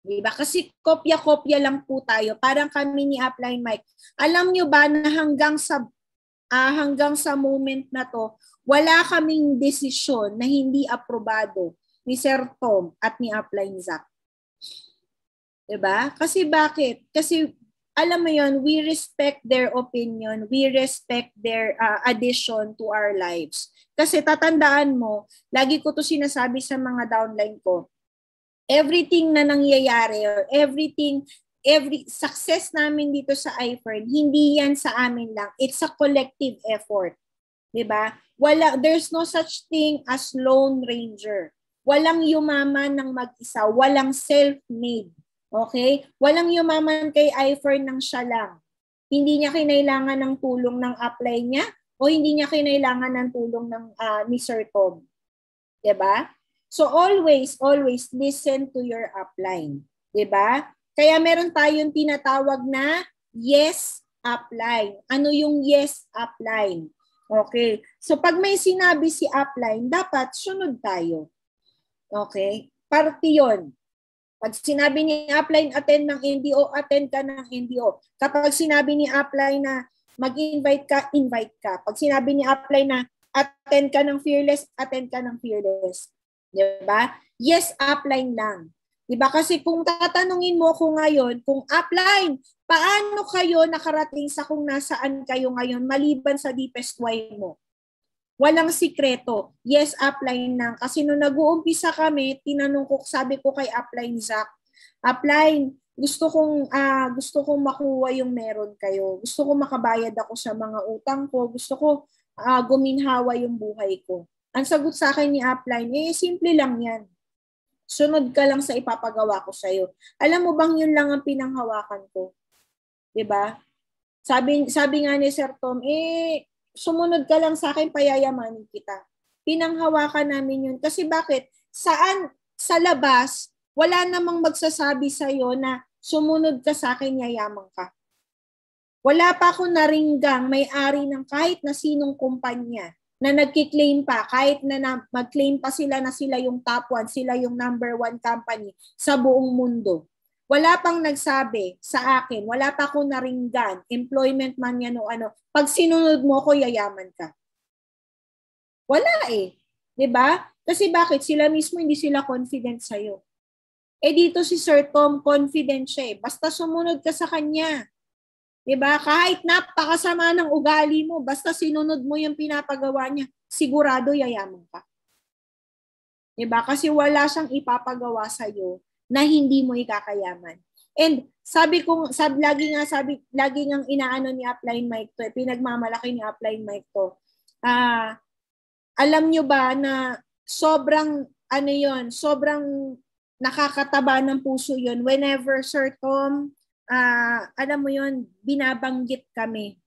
Diba? Kasi kopya-kopya lang po tayo. Parang kami ni Upline Mike. Alam nyo ba na hanggang sa moment na to, wala kaming desisyon na hindi aprobado ni Sir Tom at ni Upline Zach. Diba? Kasi bakit? Kasi alam mo yon, we respect their opinion, we respect their addition to our lives. Kasi tatandaan mo, lagi ko to sinasabi sa mga downline ko, everything na nangyayari or every success namin dito sa iFern, hindi yan sa amin lang. It's a collective effort. 'Di ba? There's no such thing as lone ranger. Walang yumaman ng mag-isa, walang self-made. Okay? Walang yumaman kay iFern ng siya lang. Hindi niya kinailangan ng tulong ng apply niya o hindi niya kinailangan ng tulong ng ni Sir Tom. 'Di ba? So always listen to your upline. 'Di ba? Kaya meron tayong tinatawag na yes upline. Ano yung yes upline? Okay. So pag may sinabi si upline, dapat sunod tayo. Okay? Parte 'yon. Pag sinabi ni upline attend ng NDO, attend ka ng NDO. Kapag sinabi ni upline na mag-invite ka, invite ka. Pag sinabi ni upline na attend ka ng fearless, attend ka ng fearless. 'Di ba? Yes upline lang. Diba? Kasi kung tatanungin mo ko ngayon, kung upline, paano kayo nakarating sa kung nasaan kayo ngayon maliban sa deepest why mo? Walang sikreto. Yes, upline lang. Kasi nung nag-uumpisa kami, tinanong ko, sabi ko kay upline Zach, upline, gusto kong makuha yung meron kayo. Gusto ko makabayad ako sa mga utang ko. Gusto ko guminhawa yung buhay ko. Ang sagot sa akin ni upline, simple lang yan. Sunod ka lang sa ipapagawa ko sa'yo. Alam mo bang yun lang ang pinanghawakan ko? Diba? Sabi nga ni Sir Tom, sumunod ka lang sa akin, payayamanin kita. Pinanghawakan namin yun. Kasi bakit? Sa labas, wala namang magsasabi sa'yo na sumunod ka sa akin, yayaman ka. Wala pa ako naringgang may-ari ng kahit na sinong kumpanya na nagki-claim pa, kahit na mag-claim pa sila na sila yung top 1, sila yung number 1 company sa buong mundo. Wala pang nagsabi sa akin, wala pa akong naringgan, employment man yan o ano, pag sinunod mo ko, yayaman ka. Wala eh. 'Di ba? Kasi bakit? Sila mismo hindi sila confident sa'yo. Dito si Sir Tom, confident siya eh. Basta sumunod ka sa kanya. 'Di ba? Kahit napakasama ng ugali mo, basta sinunod mo yung pinapagawa niya, sigurado yayaman ka. 'Di ba? Kasi wala siyang ipapagawa sa iyo na hindi mo ikakayaman. And lagi ngang inaano ni Upline Mike to, pinagmamalaki ni Upline Mike to. Alam nyo ba na sobrang nakakataba ng puso yon whenever Sir Tom alam mo yon, binabanggit kami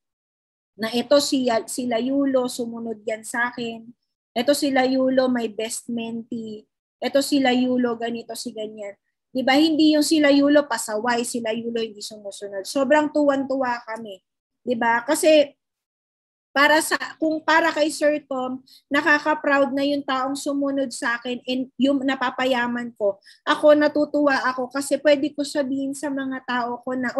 na ito sila Yulo, sumunod yan sa akin. Ito sila Yulo, may best mentee. Ito sila Yulo, ganito si ganyan. Diba? Hindi yung sila Yulo pasaway, sila Yulo hindi sumusunod. Sobrang tuwan-tuwa kami. Diba? Kasi kung para kay Sir Tom, nakaka-proud na yung taong sumunod sa akin and yung napapayaman ko. Ako natutuwa ako kasi pwede ko sabihin sa mga tao ko na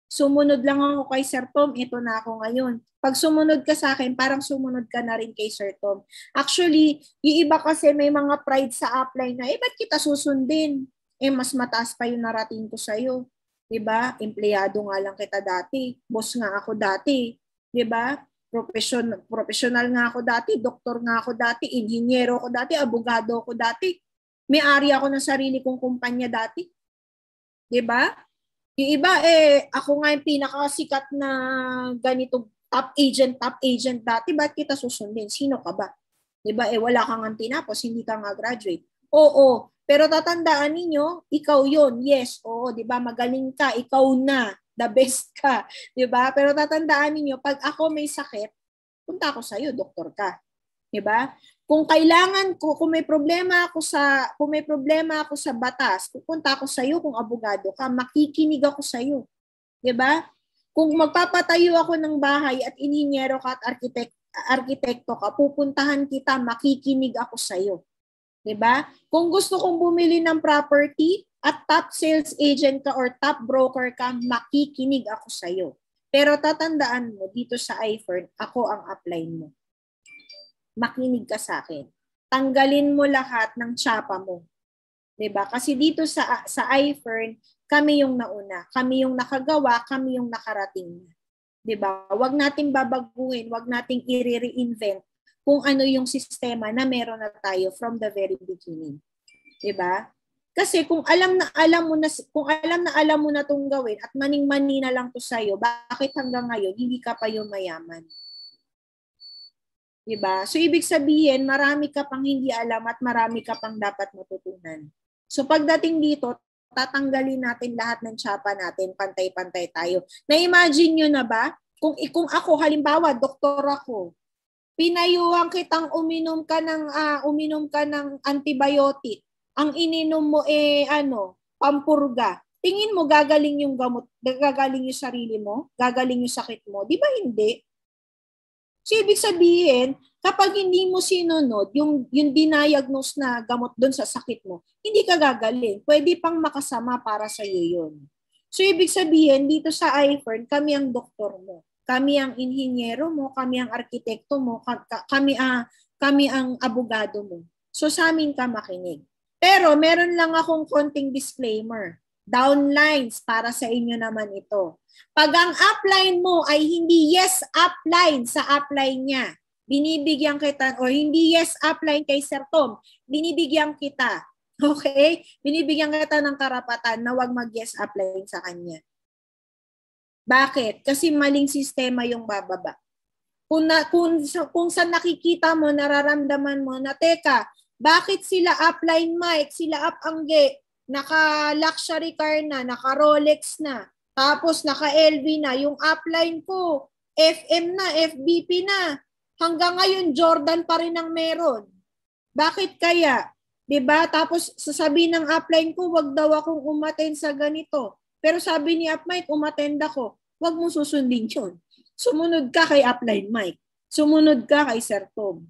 sumunod lang ako kay Sir Tom, ito na ako ngayon. Pag sumunod ka sa akin, parang sumunod ka na rin kay Sir Tom. Actually, yung iba kasi may mga pride sa upline na, ba't kita susundin? Mas mataas pa yung narating ko sa'yo. Diba? Empleyado nga lang kita dati. Boss nga ako dati. Diba? Professional nga ako dati, doktor nga ako dati, inhinyero ako dati, abogado ako dati. May-ari ako ng sarili kong kumpanya dati. 'Di ba? Yung iba ako nga yung pinakasikat na ganito top agent dati, ba't kita susundin? Sino ka ba? 'Di ba? Wala kang tinapos, hindi ka nga graduate. Oo, pero tatandaan ninyo, ikaw 'yon. Yes, oo, 'di ba? Magaling ka, ikaw na, the best ka, 'di ba? Pero tatandaan ninyo, pag ako may sakit, punta ako sa iyo, doktor ka. 'Di ba? Kung kailangan ko, kung may problema ako sa batas, pupunta ako sa iyo kung abogado ka, makikinig ako sa iyo. 'Di ba? Kung magpapatayo ako ng bahay at inhinyero ka at arkitekto ka, pupuntahan kita, makikinig ako sa iyo. 'Di ba? Kung gusto kong bumili ng property at top sales agent ka or top broker ka, makikinig ako sa iyo. Pero tatandaan mo, dito sa iFern, ako ang upline mo. Makinig ka sa akin. Tanggalin mo lahat ng tsapa mo. 'Di ba? Kasi dito sa iFern, kami yung nauna, kami yung nakagawa, kami yung nakarating. 'Di ba? Huwag nating babaguhin, huwag nating i-reinvent kung ano yung sistema na meron na tayo from the very beginning. 'Di ba? Kasi kung alam na alam mo na tong gawin at maning-mani na lang to sa iyo, bakit hanggang ngayon hindi ka pa yung mayaman? Diba? So, ibig sabihin, marami ka pang hindi alam at marami ka pang dapat matutunan. So, pagdating dito, tatanggalin natin lahat ng tsapa natin, pantay-pantay tayo. Na-imagine nyo na ba? Kung ako, halimbawa, doktor ako, pinayuhan kitang uminom ka ng antibiotic, ang ininom mo pampurga. Tingin mo gagaling yung gamot, gagaling yung sarili mo, gagaling yung sakit mo? Di ba hindi? So, ibig sabihin, kapag hindi mo sinunod yung diniagnose na gamot doon sa sakit mo, hindi ka gagaling. Pwede pang makasama para sa iyo yun. So, ibig sabihin, dito sa iFern, kami ang doktor mo. Kami ang inhinyero mo, kami ang arkitekto mo, kami ang abogado mo. So, sa amin ka makinig. Pero, meron lang akong konting disclaimer. Downlines, para sa inyo naman ito. Pag ang upline mo ay hindi yes upline sa upline niya, binibigyan kita, o hindi yes upline kay Sir Tom, binibigyan kita. Okay? Binibigyan kita ng karapatan na wag mag-yes upline sa kanya. Bakit? Kasi maling sistema yung bababa. Kung sa nakikita mo, nararamdaman mo na, teka, bakit sila upline Mike, sila up angge, naka-luxury car na, naka-Rolex na, tapos naka-LV na, yung upline ko, FM na, FBP na, hanggang ngayon Jordan pa rin ang meron. Bakit kaya? 'Di ba? Tapos sasabihin ng upline ko, wag daw akong umattend sa ganito. Pero sabi ni Mike, umattend ako. Wag mong susundin 'yon. Sumunod ka kay upline Mike. Sumunod ka kay Sir Tom.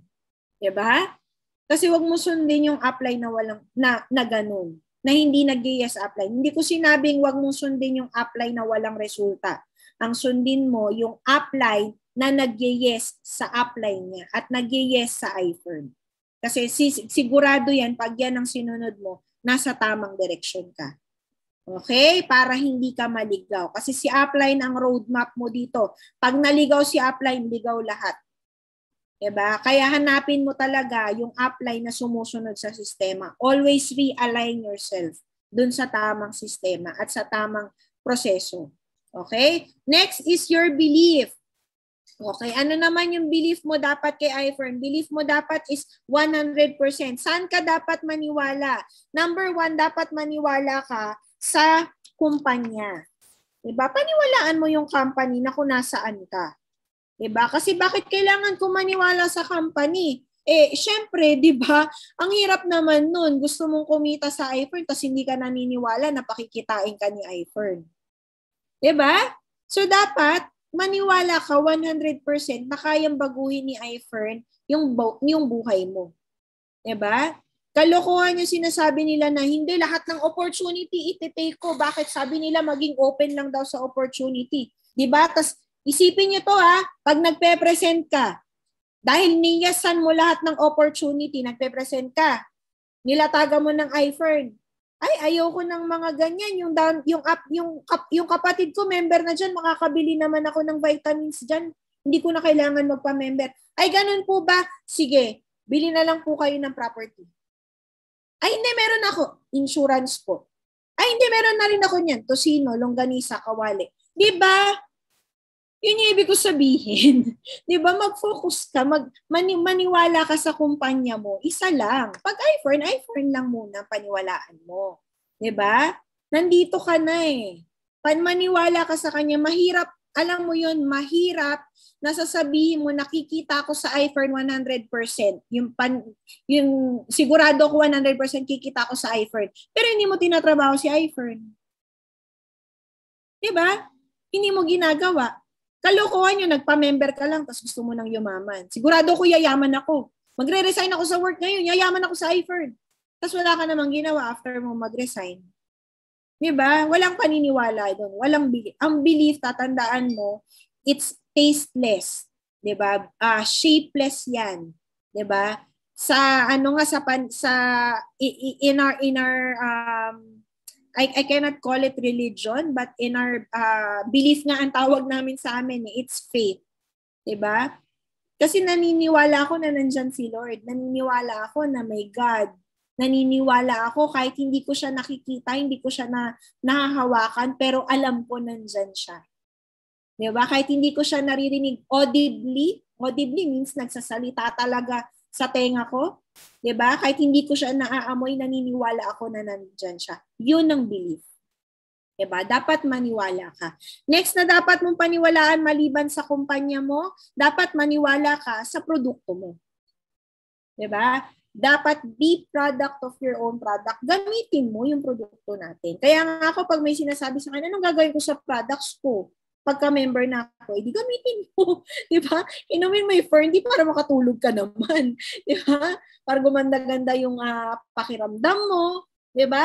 'Di ba? Kasi wag mo sundin yung upline na walang na ganun, na hindi nag-yes upline. Hindi ko sinabing wag mong sundin yung upline na walang resulta. Ang sundin mo yung upline na nag-yes sa upline niya at nag-yes sa iFern. Kasi sigurado yan, pag yan ang sinunod mo, nasa tamang direksyon ka. Okay? Para hindi ka maligaw. Kasi si upline ang roadmap mo dito. Pag naligaw si upline, ligaw lahat. Diba? Kaya hanapin mo talaga yung upline na sumusunod sa sistema. Always realign yourself dun sa tamang sistema at sa tamang proseso. Okay? Next is your belief. Okay, ano naman yung belief mo dapat kay iFern? Belief mo dapat is 100%. Saan ka dapat maniwala? Number 1, dapat maniwala ka sa kumpanya. Diba? Paniwalaan mo yung company na kung nasaan ka. Diba? Kasi bakit kailangan ko maniwala sa company? Syempre, diba? Ang hirap naman nun. Gusto mong kumita sa iFern tapos hindi ka naniniwala na pakikitain ka ni iFern. Diba? So, dapat maniwala ka 100% na kayang baguhin ni iFern yung buhay mo. Diba? Kalokohan yung sinasabi nila na hindi lahat ng opportunity iti-take ko. Bakit? Sabi nila maging open lang daw sa opportunity. Diba? Tas isipin nyo to pag nagpe-present ka, dahil niyasan mo lahat ng opportunity, nagpe-present ka, nilataga mo ng iFern, ayoko ng mga ganyan, yung kapatid ko member na diyan, makakabili naman ako ng vitamins diyan. Hindi ko na kailangan magpa-member. Ay, ganun po ba? Sige, bili na lang po kayo ng property. Ay, hindi, meron ako. Insurance po. Ay, hindi, meron na rin ako niyan. Tosino, longganisa, kawali. Di ba? Yun yung ibig ko sabihin. Di ba? Mag-focus ka, maniwala ka sa kumpanya mo. Isa lang. Pag iFern lang muna paniwalaan mo. Di ba? Nandito ka na eh. Maniwala ka sa kanya, mahirap, alam mo yun, mahirap na sasabihin mo, nakikita ko sa iFern 100%. Yung sigurado ko 100% kikita ko sa iFern. Pero hindi mo tinatrabaho si iFern. Diba? Hindi mo ginagawa. Kalokohan yun, nagpa-member ka lang, tapos gusto mo nang yumaman. Sigurado ko yayaman ako. Magre-resign ako sa work ngayon, yayaman ako sa iFern. Tapos wala ka namang ginawa after mo mag-resign. Diba? Walang paniniwala doon. Walang belief. Ang belief, tatandaan mo, it's tasteless. Diba? Shapeless yan. Diba? Sa ano nga in our I cannot call it religion, but in our belief nga ang tawag namin sa amin, it's faith. Diba? Kasi naniniwala ako na nandyan si Lord. Naniniwala ako na may God. Naniniwala ako kahit hindi ko siya nakikita, hindi ko siya nahahawakan, pero alam ko nandyan siya. Diba? Kahit hindi ko siya naririnig audibly means nagsasalita talaga sa tenga ko. Diba? Kahit hindi ko siya naaamoy, naniniwala ako na nandyan siya. Yun ang belief. Diba? Dapat maniwala ka. Next na dapat mong paniwalaan maliban sa kumpanya mo, dapat maniwala ka sa produkto mo. Diba? Dapat be product of your own product. Gamitin mo yung produkto natin. Kaya nga ako, pag may sinasabi sa akin, anong gagawin ko sa products ko? Pagka-member na ako, edi gamitin mo. Di ba? Inumin mo yung Fern, di para makatulog ka naman. Di ba? Para gumanda-ganda yung pakiramdam mo. Di ba?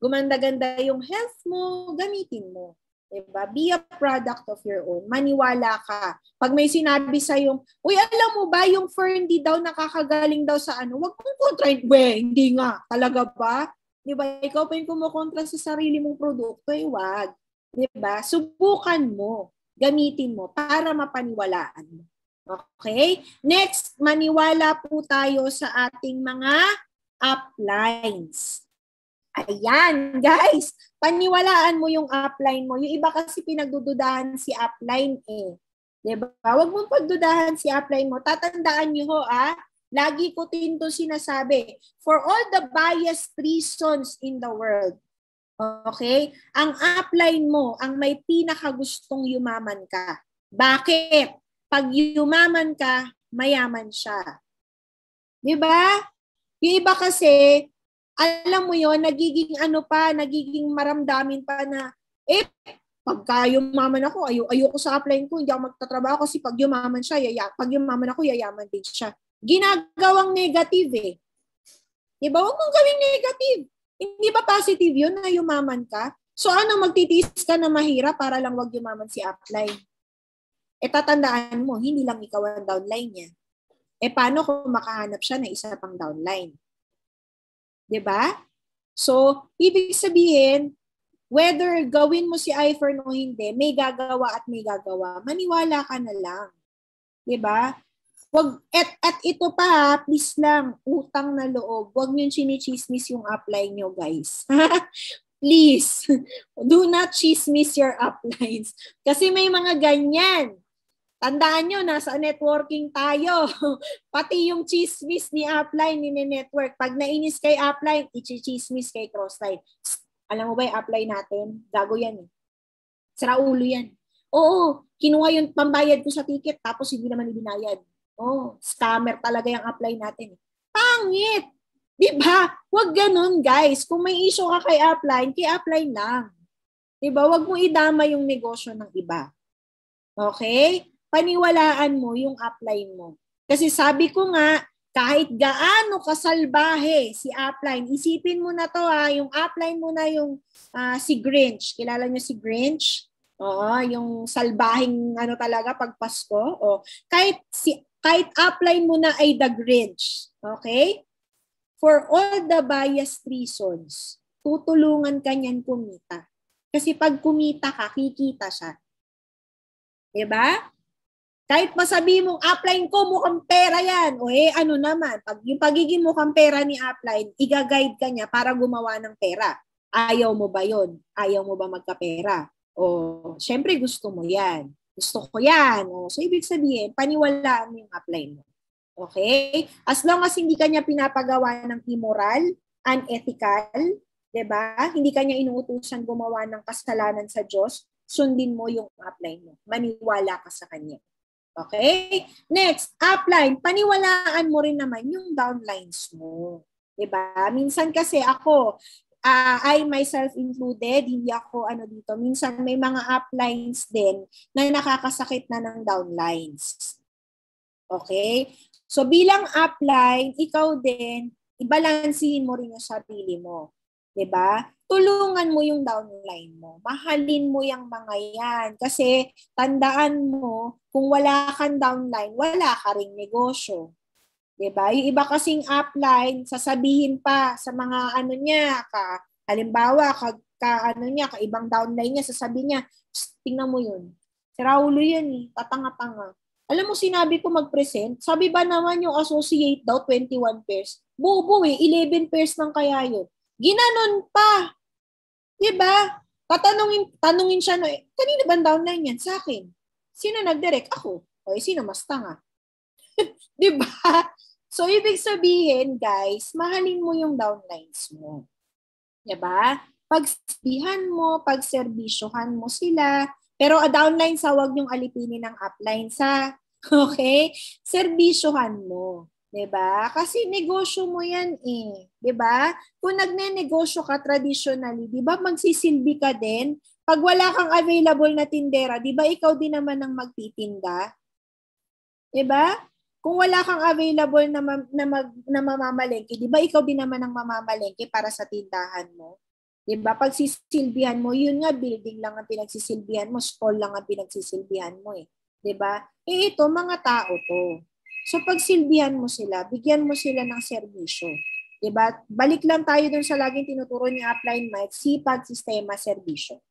Gumanda-ganda yung health mo. Gamitin mo. Diba? Be a product of your own. Maniwala ka. Pag may sinabi sa'yo, uy, alam mo ba, yung Fern di daw nakakagaling daw sa ano, wag mong kontrahin. Hindi nga. Talaga ba? Diba? Ikaw pa yung kumukontra sa sarili mong produkto, wag. Diba? Subukan mo. Gamitin mo para mapaniwalaan mo. Okay? Next, maniwala po tayo sa ating mga uplines. Ayan, guys. Paniwalaan mo yung upline mo. Yung iba kasi pinagdududahan si upline eh. Diba? Huwag mong pagdudahan si upline mo. Tatandaan nyo ho, lagi ko tinto sinasabi, for all the biased reasons in the world, okay, ang upline mo, ang may pinakagustong yumaman ka. Bakit? Pag yumaman ka, mayaman siya. Diba? Yung iba kasi, alam mo yon, nagiging maramdamin pa na, pagka yumaman ako, ayoko sa upline ko, hindi ako magtatrabaho kasi pag yumaman siya, pag yumaman ako, yayaman din siya. Ginagawang negative eh. Diba? Huwag mong gawing negative. Hindi ba positive yun na yumaman ka? So ano, magtitiis ka na mahirap para lang wag yumaman si upline? Tatandaan mo, hindi lang ikaw ang downline niya. Paano kung makahanap siya na isa pang downline? Diba? So, ibig sabihin, whether gawin mo si iFern o hindi, may gagawa at may gagawa. Maniwala ka na lang. Diba? Wag, at ito pa, please lang, utang na loob. Huwag nyo chinichismis yung upline nyo, guys. Please, do not chismis your uplines. Kasi may mga ganyan. Tandaan nyo, nasa networking tayo. Pati yung chismis ni upline, ni network. Pag nainis kay upline, i-chismis kay crossline. Alam mo ba yung upline natin? Gago yan. Sira ulo yan. Oo, kinuha yung pambayad ko sa ticket tapos hindi naman ibinayad. Scammer talaga yung upline natin. Pangit! Diba? Huwag ganun, guys. Kung may issue ka kay upline lang. Diba? Huwag mo idama yung negosyo ng iba. Okay? Paniwalaan mo yung upline mo. Kasi sabi ko nga, kahit gaano kasalbahe si upline, isipin mo na to yung upline mo na yung si Grinch. Kilala niyo si Grinch? Yung salbahing talaga pag Pasko. Kahit upline mo na ay the Grinch. Okay? For all the biased reasons, tutulungan ka niyan kumita. Kasi pag kumita ka, kikita siya. Diba? Kahit masabi mong upline ko, mukhang pera yan. O ano naman, yung pagiging mukhang pera ni upline, i-guide ka niya para gumawa ng pera. Ayaw mo ba yon? Ayaw mo ba magkapera? O, syempre gusto mo yan. Gusto ko yan. O, so, ibig sabihin, paniwalaan mo yung upline mo. Okay? As long as hindi kanya pinapagawa ng immoral, unethical, diba? Hindi kanya inuutusan gumawa ng kasalanan sa Diyos, sundin mo yung upline mo. Maniwala ka sa kanya. Okay? Next, upline. Paniwalaan mo rin naman yung downlines mo. Diba? Minsan kasi ako, I myself included, hindi ako dito. Minsan may mga uplines din na nakakasakit na ng downlines. Okay? So bilang upline, ikaw din, ibalansihin mo rin yung sarili mo. 'Di ba? Tulungan mo yung downline mo. Mahalin mo yung mga yan. Kasi tandaan mo, kung wala kang downline, wala ka ring negosyo. 'Di ba? Yung iba kasing upline, sasabihin pa sa mga niya, halimbawa, ibang downline niya, sasabihin niya, tingnan mo yun. Si Raulo yan tatanga-tanga. Alam mo, sinabi ko mag-present, sabi ba naman yung associate daw, 21 pairs. Bobo 11 pairs lang kaya yun. Ginanon pa. Diba? Tanungin siya, kanina ba downline yan? Sa akin. Sino nag-direct? Ako. O, sino mas tanga? Diba? So, ibig sabihin, guys, mahalin mo yung downlines mo. Diba? Pagsabihan mo, pagserbisyohan mo sila, pero downline sa wag niyong alipinin ng upline sa, okay? Serbisyohan mo. 'Di ba? Kasi negosyo mo 'yan 'di ba? Kung nagne-negosyo ka traditionally, 'di ba magsisilbi ka din? Pag wala kang available na tindera, 'di ba ikaw din naman ang magtitinda? 'Di ba? Kung wala kang available na mamamalengke, 'di ba ikaw din naman ang mamamalengke para sa tindahan mo? Diba? Pag sisilbihan mo, yun nga, building lang ang pinagsisilbihan mo, stall lang ang pinagsisilbihan mo Diba? Ito, mga tao to. So, pag silbihan mo sila, bigyan mo sila ng serbisyo. Diba? Balik lang tayo dun sa laging tinuturo ni Upline Mike, sipag, sistema, serbisyo.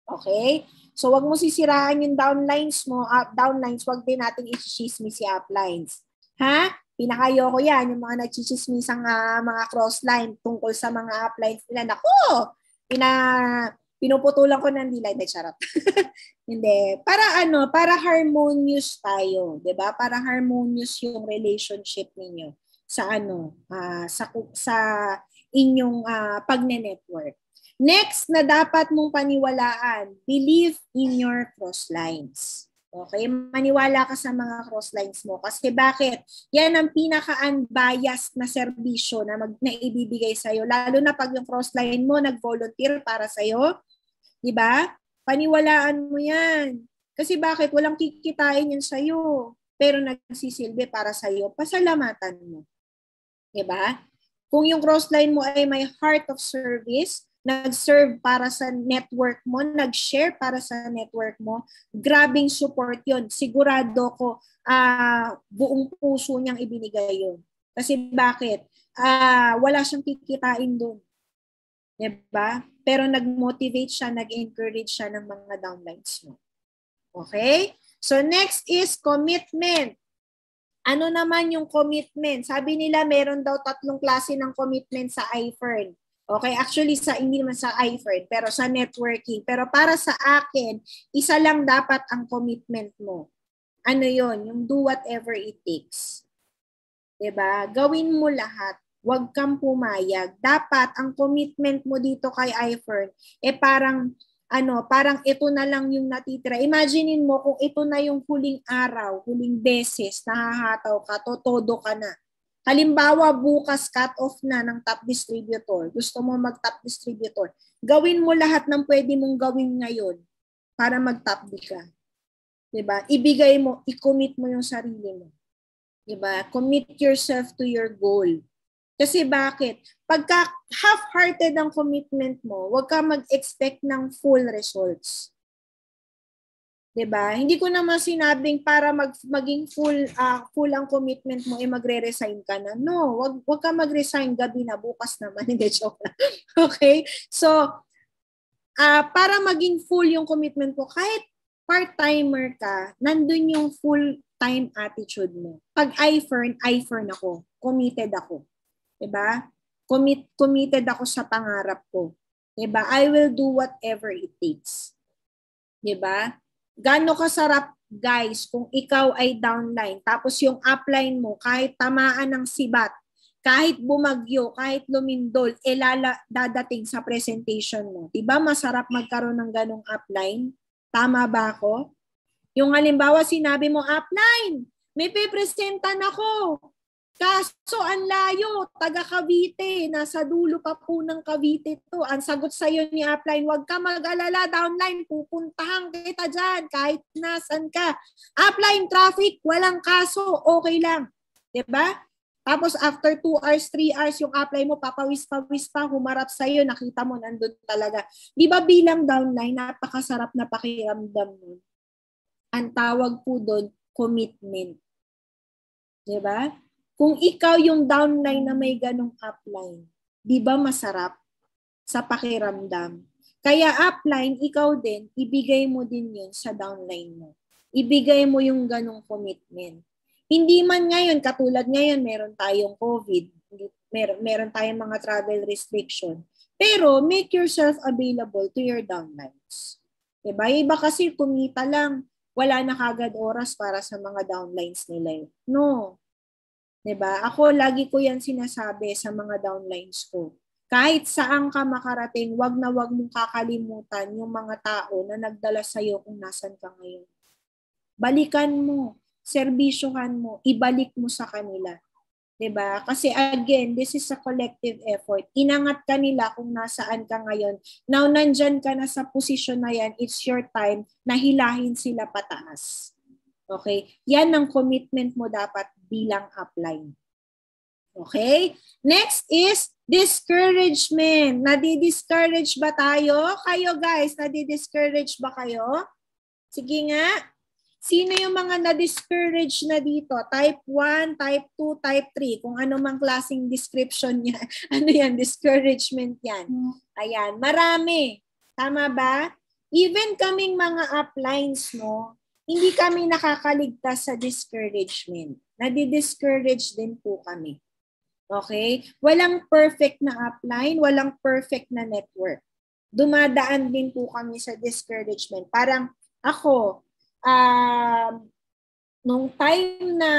Okay? So, wag mo sisiraan yung downlines mo, downlines, wag din natin i-chismis si uplines. Ha? Pinakayo ko yan, yung mga nagchichismisang mga crossline tungkol sa mga uplines nila. Naku! Pinuputulan ko ng dilay. Charot. Hindi. Para harmonious tayo. 'Di ba? Para harmonious yung relationship ninyo sa sa inyong pagne-network. Next na dapat mong paniwalaan, believe in your crosslines. Okay, maniwala ka sa mga crosslines mo. Kasi bakit? Yan ang pinaka-unbiased na serbisyo na ibibigay sa'yo. Lalo na pag yung crossline mo nag-volunteer para sa'yo. Diba? Paniwalaan mo yan. Kasi bakit? Walang kikitain yan sa'yo. Pero nagsisilbi para sa'yo. Pasalamatan mo. Diba? Kung yung crossline mo ay may heart of service, nag-serve para sa network mo, nag-share para sa network mo, grabing support yon. Sigurado ko buong puso niyang ibinigay yon. Kasi bakit? Wala siyang kikitain doon. Diba? Pero nag-motivate siya, nag-encourage siya ng mga downlines mo. Okay? So next is commitment. Ano naman yung commitment? Sabi nila meron daw 3 klase ng commitment sa iFern. Okay, actually hindi naman sa iFern, pero sa networking. Pero para sa akin, isa lang dapat ang commitment mo. Ano yon? Yung do whatever it takes. 'Di ba? Gawin mo lahat. Huwag kang pumayag. Dapat ang commitment mo dito kay iFern parang ito na lang yung natitira. Imaginein mo kung ito na yung huling araw, huling beses nahahataw ka, todo ka na. Halimbawa, bukas cut-off na ng top distributor. Gusto mo mag-top distributor. Gawin mo lahat ng pwede mong gawin ngayon para mag-top D ka. Diba? Ibigay mo, i-commit mo yung sarili mo. Diba? Commit yourself to your goal. Kasi bakit? Pagka half-hearted ang commitment mo, huwag ka mag-expect ng full results. 'Di ba? Hindi ko naman sinabing para maging full ang commitment mo magre-resign ka na. No, wag ka mag-resign gabi na, bukas naman, hindi, joke lang. Okay? So, para maging full yung commitment mo, kahit part-timer ka, nandun yung full-time attitude mo. Pag I firm ako. Committed ako. Diba? Committed ako sa pangarap ko. Diba? I will do whatever it takes. Diba? Gano'ng kasarap, guys, kung ikaw ay downline, tapos yung upline mo, kahit tamaan ng sibat, kahit bumagyo, kahit lumindol, dadating sa presentation mo. Diba masarap magkaroon ng ganong upline? Tama ba ako? Yung halimbawa, sinabi mo, upline, may pipresentan ako. Kaso ang layo, taga Cavite, nasa dulo pa po ng Cavite to. Ang sagot sa'yo ni upline, huwag ka mag-alala, downline, pupuntahan kita dyan, kahit nasan ka. Upline, traffic, walang kaso, okay lang. Diba? Tapos after 2 hours, 3 hours, yung upline mo, papawis-pawis pa, humarap sa'yo, nakita mo, nandun talaga. Di ba bilang downline, napakasarap na pakiramdam mo. Ang tawag po doon, commitment. Di ba? Kung ikaw yung downline na may ganong upline, di ba masarap sa pakiramdam? Kaya upline, ikaw din, ibigay mo din yun sa downline mo. Ibigay mo yung ganong commitment. Hindi man ngayon, katulad ngayon, meron tayong COVID, meron tayong mga travel restriction. Pero make yourself available to your downlines. Diba? Iba kasi kumita lang, wala na kagad oras para sa mga downlines nila. No. Diba? Ako, lagi ko yan sinasabi sa mga downlines ko. Kahit saan ka makarating, wag na wag mong kakalimutan yung mga tao na nagdala sa'yo kung nasan ka ngayon. Balikan mo. Serbisyohan mo, ibalik mo sa kanila. 'Di ba? Kasi again, this is a collective effort. Inangat ka nila kung nasaan ka ngayon. Now, nandyan ka na sa posisyon na yan, it's your time na hilahin sila pataas. Okay? Yan ang commitment mo dapat bilang upline. Okay? Next is discouragement. Nadi-discourage ba tayo? Kayo guys, nadi-discourage ba kayo? Sige nga. Sino yung mga na-discourage na dito? Type 1, type 2, type 3. Kung ano mang klaseng description niya. Ano yan? Discouragement yan. Ayan. Marami. Tama ba? Even kaming mga uplines, no, hindi kami nakakaligtas sa discouragement. Nadi-discourage din po kami. Okay? Walang perfect na upline, walang perfect na network. Dumadaan din po kami sa discouragement. Parang ako, nung time na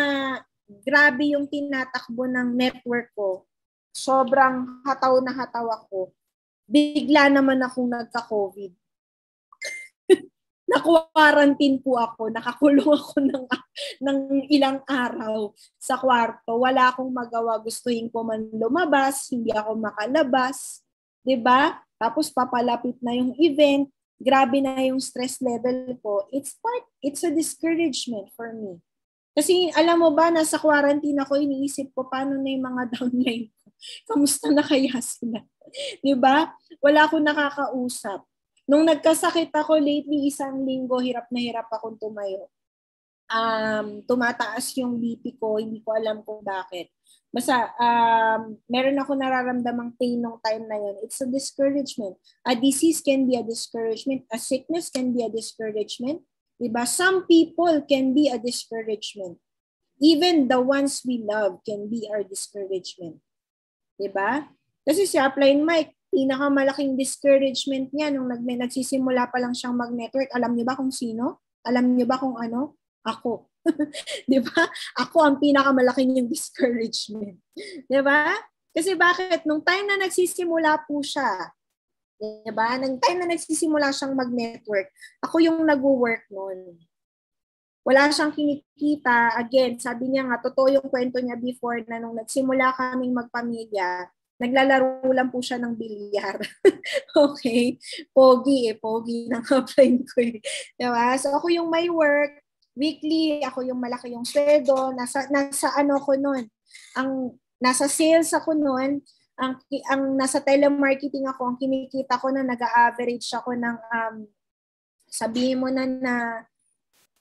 grabe yung tinatakbo ng network ko, sobrang hataw na hataw ako, bigla naman akong nagka-COVID. Na-quarantine po ako, nakakulong ako ng ilang araw sa kwarto. Wala akong magawa, gustuhin ko man lumabas, hindi ako makalabas. 'Di ba? Tapos papalapit na yung event, grabe na yung stress level ko, it's a discouragement for me. Kasi alam mo ba, nasa quarantine ako, iniisip ko, paano na yung mga downline ko? Kamusta na kaya sila? Diba? Wala akong nakakausap. Nung nagkasakit ako lately, 1 linggo, hirap na hirap akong tumayo. Tumataas yung BP ko, hindi ko alam kung bakit. Basta, meron ako nararamdamang pain nung time na yun. It's a discouragement. A disease can be a discouragement. A sickness can be a discouragement. Diba? Some people can be a discouragement. Even the ones we love can be our discouragement. Diba? Kasi si Upline Mike, pinakamalaking discouragement niya nung nagsisimula pa lang siyang mag-network. Alam niyo ba kung sino? Alam niyo ba kung ano? Ako. 'Di ba? Ako ang pinakamalaki niyang discouragement. 'Di ba? Kasi bakit nung time na nagsisimula po siya, 'di ba? Nung time na nagsisimula siyang mag-network, ako yung nagwo-work noon. Wala siyang kinikita. Again, sabi niya nga totoo yung kwento niya before na nung nagsimula kaming magpamilya, naglalaro lang po siya ng bilyar. Okay? Pogi ng upline ko eh. 'Di ba? So ako yung may work, weekly, ako yung malaki yung sweldo, nasa ano ko noon. Nasa sales ako noon, ang nasa telemarketing ako, ang kinikita ko na nag-average ako ng sabihin mo na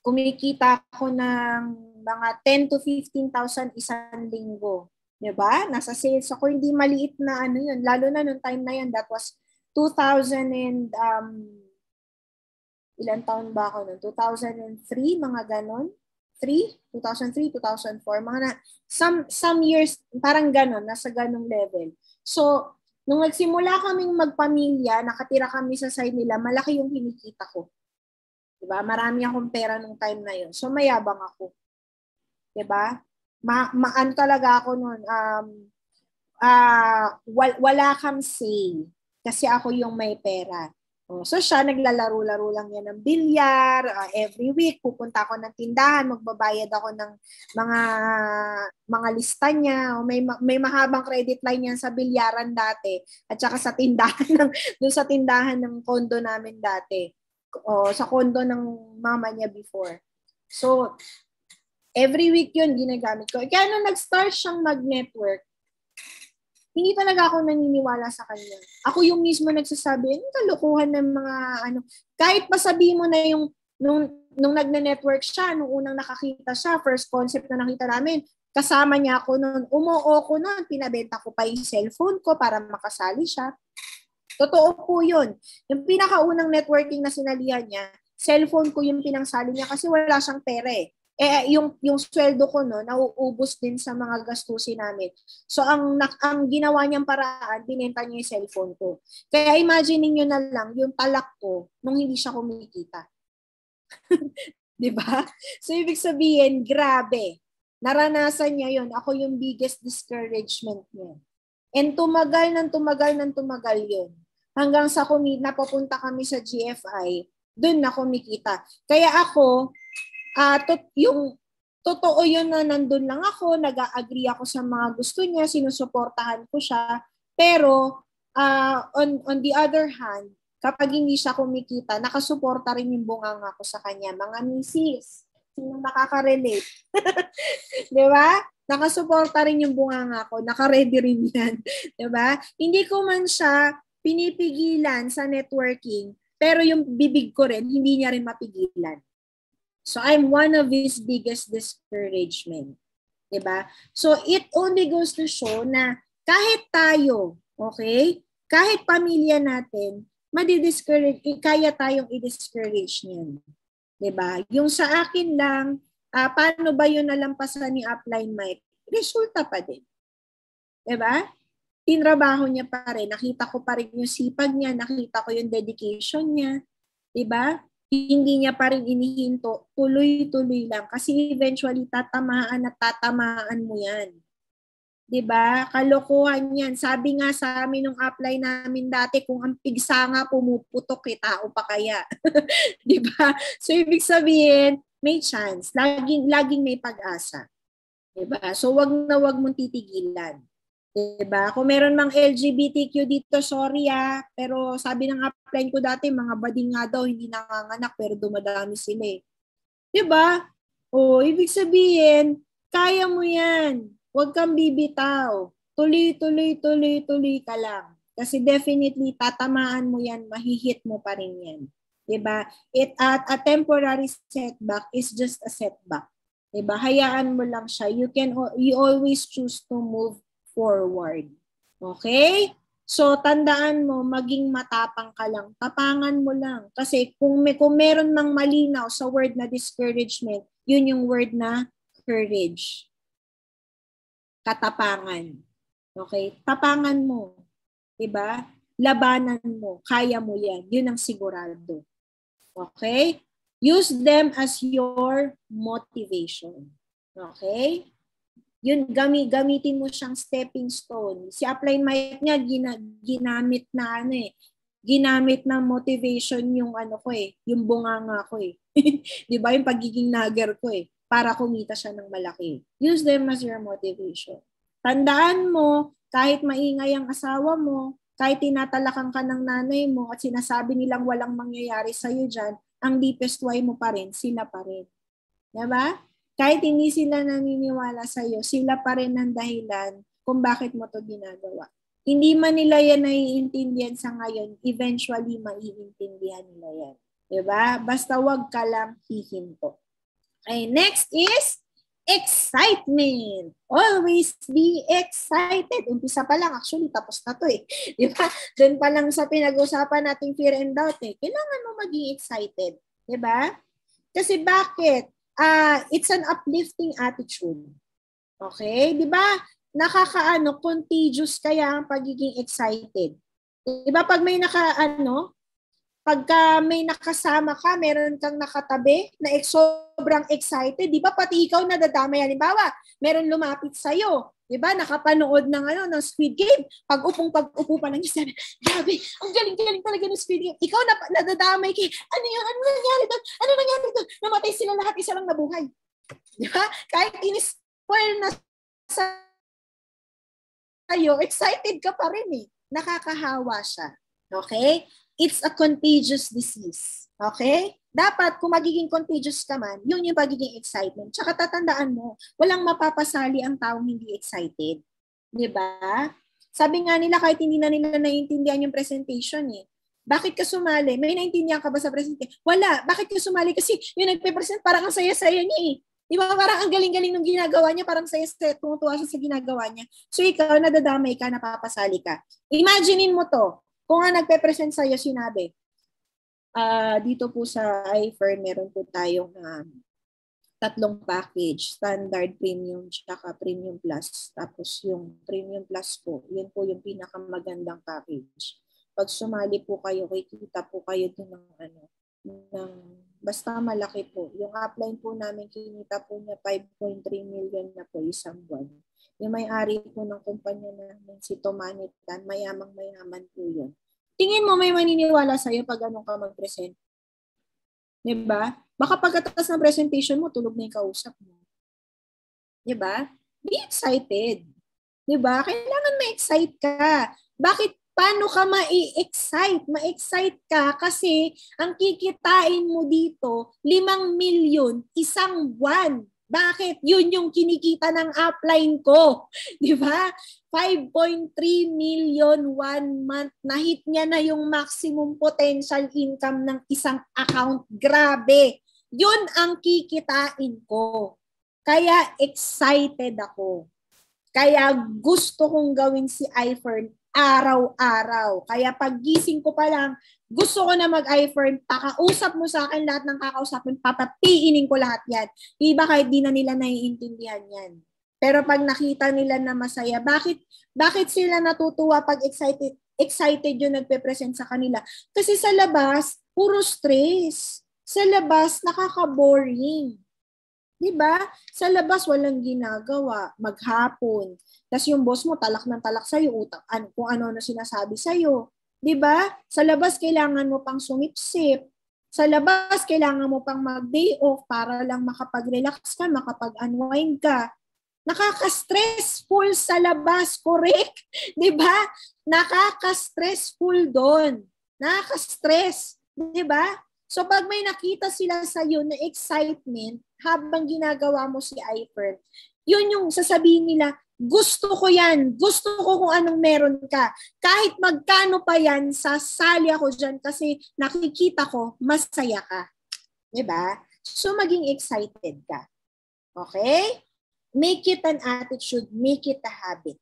kumikita ako ng mga 10 to 15,000 isang linggo. 'Di ba? Nasa sales ako, hindi maliit na ano 'yun, lalo na nung time na 'yan, that was 2000 and Ilan taon ba ako noon? 2003, mga ganon. 2003, 2004, mga some years, parang ganon, nasa ganong level. So, nung nagsimula kaming magpamilya, nakatira kami sa side nila, malaki yung kinikita ko. Diba? Marami akong pera nung time na yun. So, mayabang ako. Diba? Ano talaga ako noon, wala kang say. Kasi ako yung may pera. So siya, naglalaro-laro lang yan ng bilyar. Every week, pupunta ako ng tindahan, magbabayad ako ng mga lista niya. May mahabang credit line yan sa bilyaran dati. At saka sa tindahan, doon sa tindahan ng condo namin dati. Sa condo ng mama niya before. So, every week yun ginagamit ko. Kaya nung nag-start siyang mag-network, hindi talaga ako naniniwala sa kanya. Ako yung mismo nagsasabi, kalukuhan ng mga kahit masabi mo na yung nung nagne-network siya, nung unang nakakita siya, first concept na nakita namin, kasama niya ako noon, umuo ko noon, pinabenta ko pa yung cellphone ko para makasali siya. Totoo po yun. Yung pinakaunang networking na sinalihan niya, cellphone ko yung pinangsali niya kasi wala siyang pera eh. Yung sweldo ko no, nauubos din sa mga gastusin namin. So ang ginawa niyang paraan, binenta niya yung cellphone ko. Kaya imagine niyo na lang yung talak ko nung hindi siya kumikita. 'Di ba? So ibig sabihin, grabe. Naranasan niya 'yon. Ako yung biggest discouragement niya. And tumagal 'yon. Hanggang sa napapunta kami sa GFI, doon na kumikita. Kaya ako, yung totoo yun na nandun lang ako, nag-agree ako sa mga gusto niya, sinusuportahan ko siya. Pero on the other hand, kapag hindi siya kumikita, nakasuporta rin yung bunganga ko sa kanya. Mga misis, sino nakaka-relate? Di ba? Nakasuporta rin yung bunganga ko, naka-ready rin yan. Di ba? Hindi ko man siya pinipigilan sa networking, pero yung bibig ko rin, hindi niya rin mapigilan. So I'm one of his biggest discouragement. Diba? So it only goes to show na kahit tayo, okay? Kahit pamilya natin, madi-discourage, kaya tayong i-discourage niyan. Diba? Yung sa akin lang, paano ba yun nalampasan ni Upline Mike? Resulta pa din. Diba? Tinrabaho niya pa rin. Nakita ko pa rin yung sipag niya. Nakita ko yung dedication niya. Diba? Hindi niya pa rin inihinto, tuloy-tuloy lang. Kasi eventually, tatamaan at tatamaan mo yan. 'Di ba? Kalokohan yan. Sabi nga sa amin nung apply namin dati, kung ang pigsa nga pumuputok, tao pa kaya. 'Di ba? So, ibig sabihin, may chance. Laging may pag-asa. 'Di ba? So, wag mong titigilan. Diba? Kung meron mang LGBTQ dito, sorry pero sabi ng upline ko dati, mga bading nga daw, hindi nanganganak, pero dumadami sila eh. Diba? Ibig sabihin, kaya mo yan. Huwag kang bibitaw. Tuloy ka lang. Kasi definitely, tatamaan mo yan, mahihit mo pa rin yan. Diba? A temporary setback is just a setback. Diba? Hayaan mo lang siya. You always choose to move forward. Okay? So, tandaan mo, maging matapang ka lang. Tapangan mo lang. Kasi kung meron mang malinaw sa word na discouragement, yun yung word na courage. Katapangan. Okay? Tapangan mo. Diba? Labanan mo. Kaya mo yan. Yun ang sigurado. Okay? Use them as your motivation. Okay? Yun, gamitin mo siyang stepping stone. Si Upline Mike niya, ginamit na motivation yung yung bunganga ko eh. Di ba? Yung pagiging nagger ko eh, para kumita siya ng malaki. Use them as your motivation. Tandaan mo, kahit maingay ang asawa mo, kahit tinatalakan ka ng nanay mo at sinasabi nilang walang mangyayari sa'yo dyan, ang deepest why mo pa rin, sila pa rin. Diba? Kahit hindi sila naniniwala sa'yo, sila pa rin ang dahilan kung bakit mo to ginagawa. Hindi man nila yan naiintindihan sa ngayon, eventually maiintindihan nila yan. Diba? Basta wag ka lang hihinto. Okay, next is excitement. Always be excited. Umpisa pa lang, actually, tapos na to eh. Diba? Doon pa lang sa pinag-usapan nating fear and doubt eh. Kailangan mo maging excited. 'Diba? Kasi bakit? It's an uplifting attitude. Okay? 'Di ba? Contagious kaya ang pagiging excited. 'Di ba pag may pagka may nakasama ka, meron kang nakatabi na sobrang excited, 'di ba? Pati ikaw nadadamay. Halimbawa, meron lumapit sa iyo, 'di ba? Nakapanood ng Squid Game. Pag-upo pa lang isa, grabe, ang galing-galing talaga ng Squid Game. Ikaw nadadamay kay, ano 'yun? Ano nangyari doon? Ano nangyari doon? Namatay sila lahat, isa lang nabuhay. 'Di ba? Kahit in-spoil na sa iyo, excited ka pa rin eh. Nakakahawa siya. Okay? It's a contagious disease. Okay? Dapat, kung magiging contagious ka man, yun yung pagiging excitement. Tsaka tatandaan mo, walang mapapasali ang taong hindi excited. Diba? Sabi nga nila, kahit hindi na nila naiintindihan yung presentation eh. Bakit ka sumali? May naiintindihan ka ba sa presentation? Wala. Bakit ka sumali? Kasi yung nagpe-present, parang ang saya-saya niya eh. Di ba? Parang ang galing-galing ng ginagawa niya, parang saya-saya, tumutuwa siya sa ginagawa niya. So ikaw, nadadamay ka, napapasali ka. Imaginein mo to. Kung nga nagpe-present sa'yo, sinabi, dito po sa iFern, meron po tayong 3 package, standard, premium, tsaka premium plus. Tapos yung premium plus po, yun po yung pinakamagandang package. Pag sumali po kayo, kikita po kayo dun basta malaki po. Yung upline po namin, kinita po niya 5.3 million na po isang buwan. Yung may-ari po ng kumpanya namin, si Tomanitan, mayamang-mayaman po yun. Tingin mo may maniniwala sa'yo pag anong ka mag-present? Diba? Baka pagkatapos ng presentation mo, tulog na yung kausap mo. Diba? Be excited. Diba? Kailangan ma-excite ka. Bakit? Paano ka ma-excite? Ma-excite ka kasi ang kikitain mo dito, 5 million isang buwan. Bakit? Yun yung kinikita ng upline ko. Di ba? 5.3 million 1 month. Nahit niya na yung maximum potential income ng isang account. Grabe. Yun ang kikitain ko. Kaya excited ako. Kaya gusto kong gawin si iFern araw-araw. Kaya paggising ko pa lang, gusto ko na mag-iFern, pakausap mo sa akin lahat ng kakausapin, papapiinin ko lahat yan. Iba kahit di na nila naiintindihan yan. Pero pag nakita nila na masaya, bakit sila natutuwa pag excited yung nagpe-present sa kanila? Kasi sa labas, puro stress. Sa labas, nakaka-boring. Diba? Sa labas, walang ginagawa. Maghapon. Tapos yung boss mo, talak ng talak sa'yo, kung ano sinasabi sa'yo. Diba? Sa labas, kailangan mo pang sumipsip. Sa labas, kailangan mo pang mag-day off para lang makapag-relax ka, makapag-unwind ka. Nakaka-stressful sa labas, correct? Diba? Nakaka-stressful doon. Nakaka-stress. Diba? So pag may nakita sila sa'yo na excitement, habang ginagawa mo si iFern, yun yung sasabihin nila, gusto ko yan, gusto ko kung anong meron ka. Kahit magkano pa yan, sasali ako dyan kasi nakikita ko, masaya ka. Diba? So maging excited ka. Okay? Make it an attitude, make it a habit.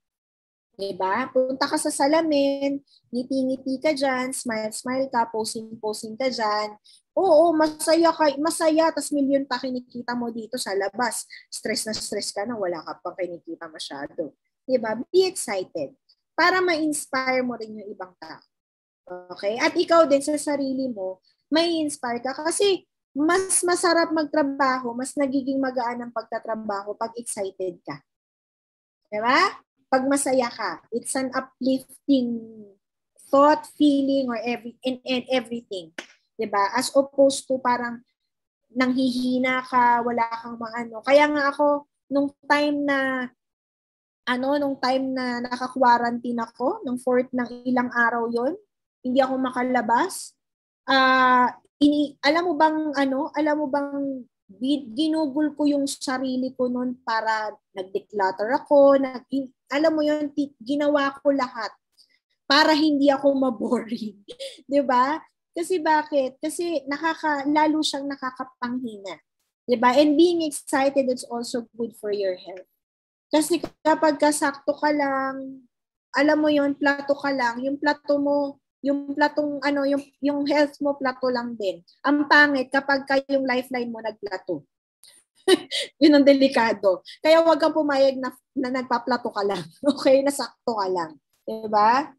Diba? Punta ka sa salamin, ngiti-ngiti ka dyan, smile-smile ka, posing-posing ka dyan. Oo, masaya, tas million pa kinikita mo dito sa labas. Stress na stress ka na, wala ka pang kinikita masyado. Diba? Be excited para ma-inspire mo rin yung ibang tao. Okay? At ikaw din sa sarili mo, may inspire ka kasi mas masarap magtrabaho, mas nagiging magaan ang pagtatrabaho pag excited ka. Diba? Pag masaya ka, it's an uplifting thought, feeling, or everything. Diba? As opposed to parang nanghihina ka, wala kang maano. Kaya nga ako, nung time na naka-quarantine ako, nung 4th ng ilang araw yon, hindi ako makalabas. Alam mo bang ginugol ko yung sarili ko noon para nag-declutter ako, alam mo yun, ginawa ko lahat para hindi ako maboring. 'Di ba? Kasi bakit? Kasi lalo siyang nakakapanghina. 'Di ba? And being excited is also good for your health. Kasi kapag kasakto ka lang, alam mo yon, plato ka lang, yung plato mo yung platong ano, yung health mo plato lang din. Ang pangit kapag yung lifeline mo nagplato. Yun ang delikado. Kaya wag kang pumayag na nagpaplato ka lang. Okay? Nasakto ka lang. Diba?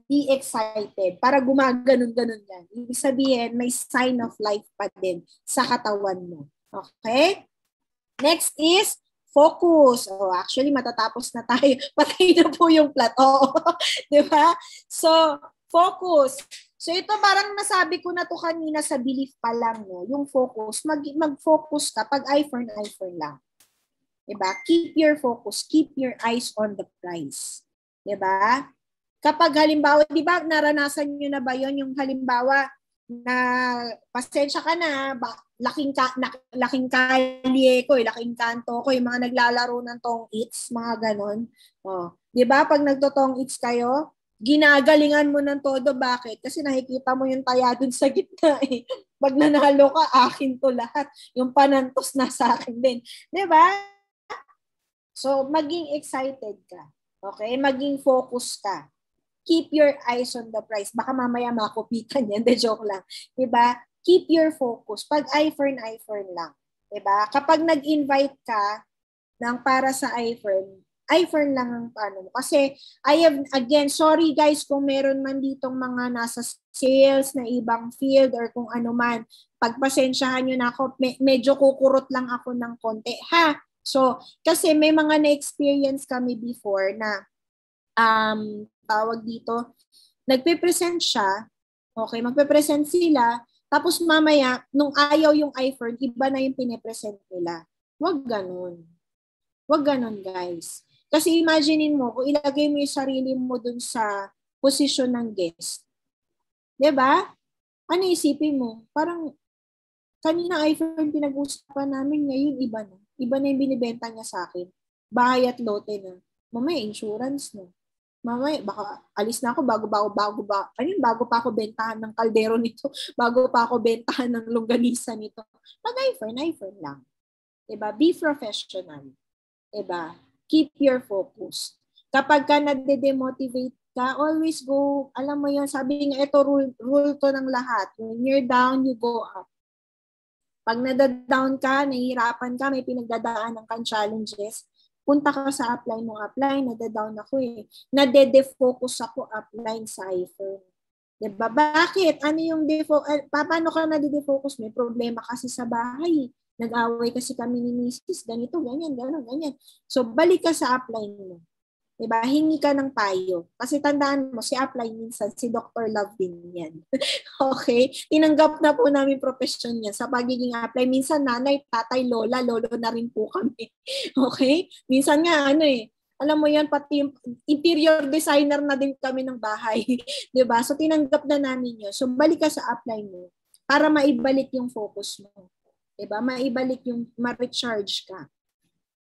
Be excited. Para gumaganon-ganon yan. Ibig sabihin, may sign of life pa din sa katawan mo. Okay? Next is focus. Oh, actually, matatapos na tayo. Patay na po yung plato. Diba? So, focus. So ito parang nasabi ko na to kanina sa belief pa lang, no? Yung focus, mag-focus ka pag eye for lang. Diba? Keep your focus, keep your eyes on the prize. Diba? Kapag halimbawa, di ba naranasan nyo na ba yon yung halimbawa na pasensya ka na, laking kalye ko, laking kanto ko, yung mga naglalaro ng tong its, mga ganon. Oh. Di ba pag nagtotong its kayo, ginagalingan mo ng todo. Bakit? Kasi nakikita mo yung taya dun sa gitna eh. Pag nanalo ka, akin to lahat. Yung panantos na sa akin din. Diba? So, maging excited ka. Okay? Maging focus ka. Keep your eyes on the prize. Baka mamaya makupitan yan. De joke lang. Diba? Keep your focus. Pag eye for lang. Diba? Kapag nag-invite ka ng para sa iFern lang ang paano mo. Kasi, again, sorry guys kung meron man ditong mga nasa sales na ibang field or kung ano man, pagpasensyahan nyo na ako, medyo kukurot lang ako ng konti. Ha? So, kasi may mga na-experience kami before na, tawag dito, nagpe-present siya, okay, magpe-present sila, tapos mamaya, nung ayaw yung iFern, iba na yung pinipresent nila. Wag ganun. Wag ganun, guys. Kasi imaginein mo, kung ilagay mo yung sarili mo dun sa posisyon ng guest. Diba? Ano isipin mo? Parang, kanina iPhone pinag-usapan namin, ngayon iba na. Iba na yung binibenta niya sa akin. Bahay at lote na. Mamaya, insurance na. Mamaya, baka alis na ako bago pa ako bentahan ng kaldero nito, bago pa ako bentahan ng longganisa nito. Mag-iPhone lang. Diba? Be professional. Diba? Keep your focus. Kapag ka nade-demotivate ka, always go, alam mo yun, sabi nga, ito rule to ng lahat. When you're down, you go up. Pag nada-down ka, nahihirapan ka, may pinagdadaanan kang challenges, punta ka sa upline mo, upline, nada-down ako eh. Nade-defocus ako, upline sa iPhone. Diba? Bakit? Ano yung paano ka nade-defocus? May problema kasi sa bahay. Nag-away kasi kami ni Mrs. Ganito, ganyan. So, balik ka sa upline mo. Diba? Hingi ka ng payo. Kasi tandaan mo, si upline minsan, si Dr. Love din yan. Okay? Tinanggap na po namin profession niya sa pagiging upline. Minsan, nanay, tatay, lola, lolo na rin po kami. Okay? Minsan nga, alam mo yan, pati interior designer na din kami ng bahay. Diba? So, tinanggap na namin yun. So, balik ka sa upline mo para maibalik yung focus mo. Diba? Maibalik yung ma-recharge ka.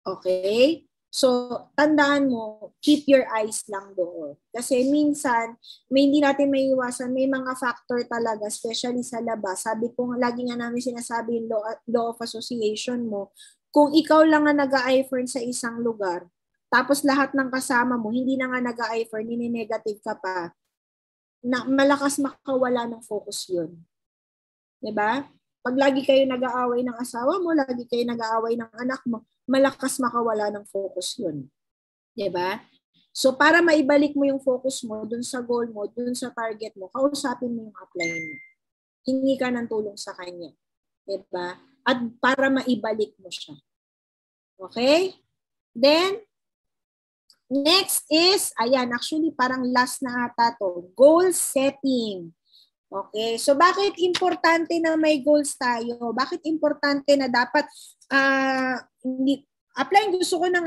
Okay? So, tandaan mo, keep your eyes lang doon. Kasi minsan, hindi natin may iwasan, may mga factor talaga, especially sa labas. Sabi ko, lagi nga namin sinasabi yung law of association mo. Kung ikaw lang nga nag-i-iPhone sa isang lugar, tapos lahat ng kasama mo, hindi na nga nag-i-iPhone, nini-negative ka pa, na malakas makawala ng focus yun. Diba? Pag lagi kayo nag-aaway ng asawa mo, lagi kayo nag-aaway ng anak mo, malakas makawala ng focus yun. Diba? So, para maibalik mo yung focus mo dun sa goal mo, dun sa target mo, kausapin mo yung upline mo. Hingi ka ng tulong sa kanya. Diba? At para maibalik mo siya. Okay? Then, next is, actually parang last na ata to, goal setting. Okay, so bakit importante na may goals tayo? Bakit importante na dapat apply gusto ko ng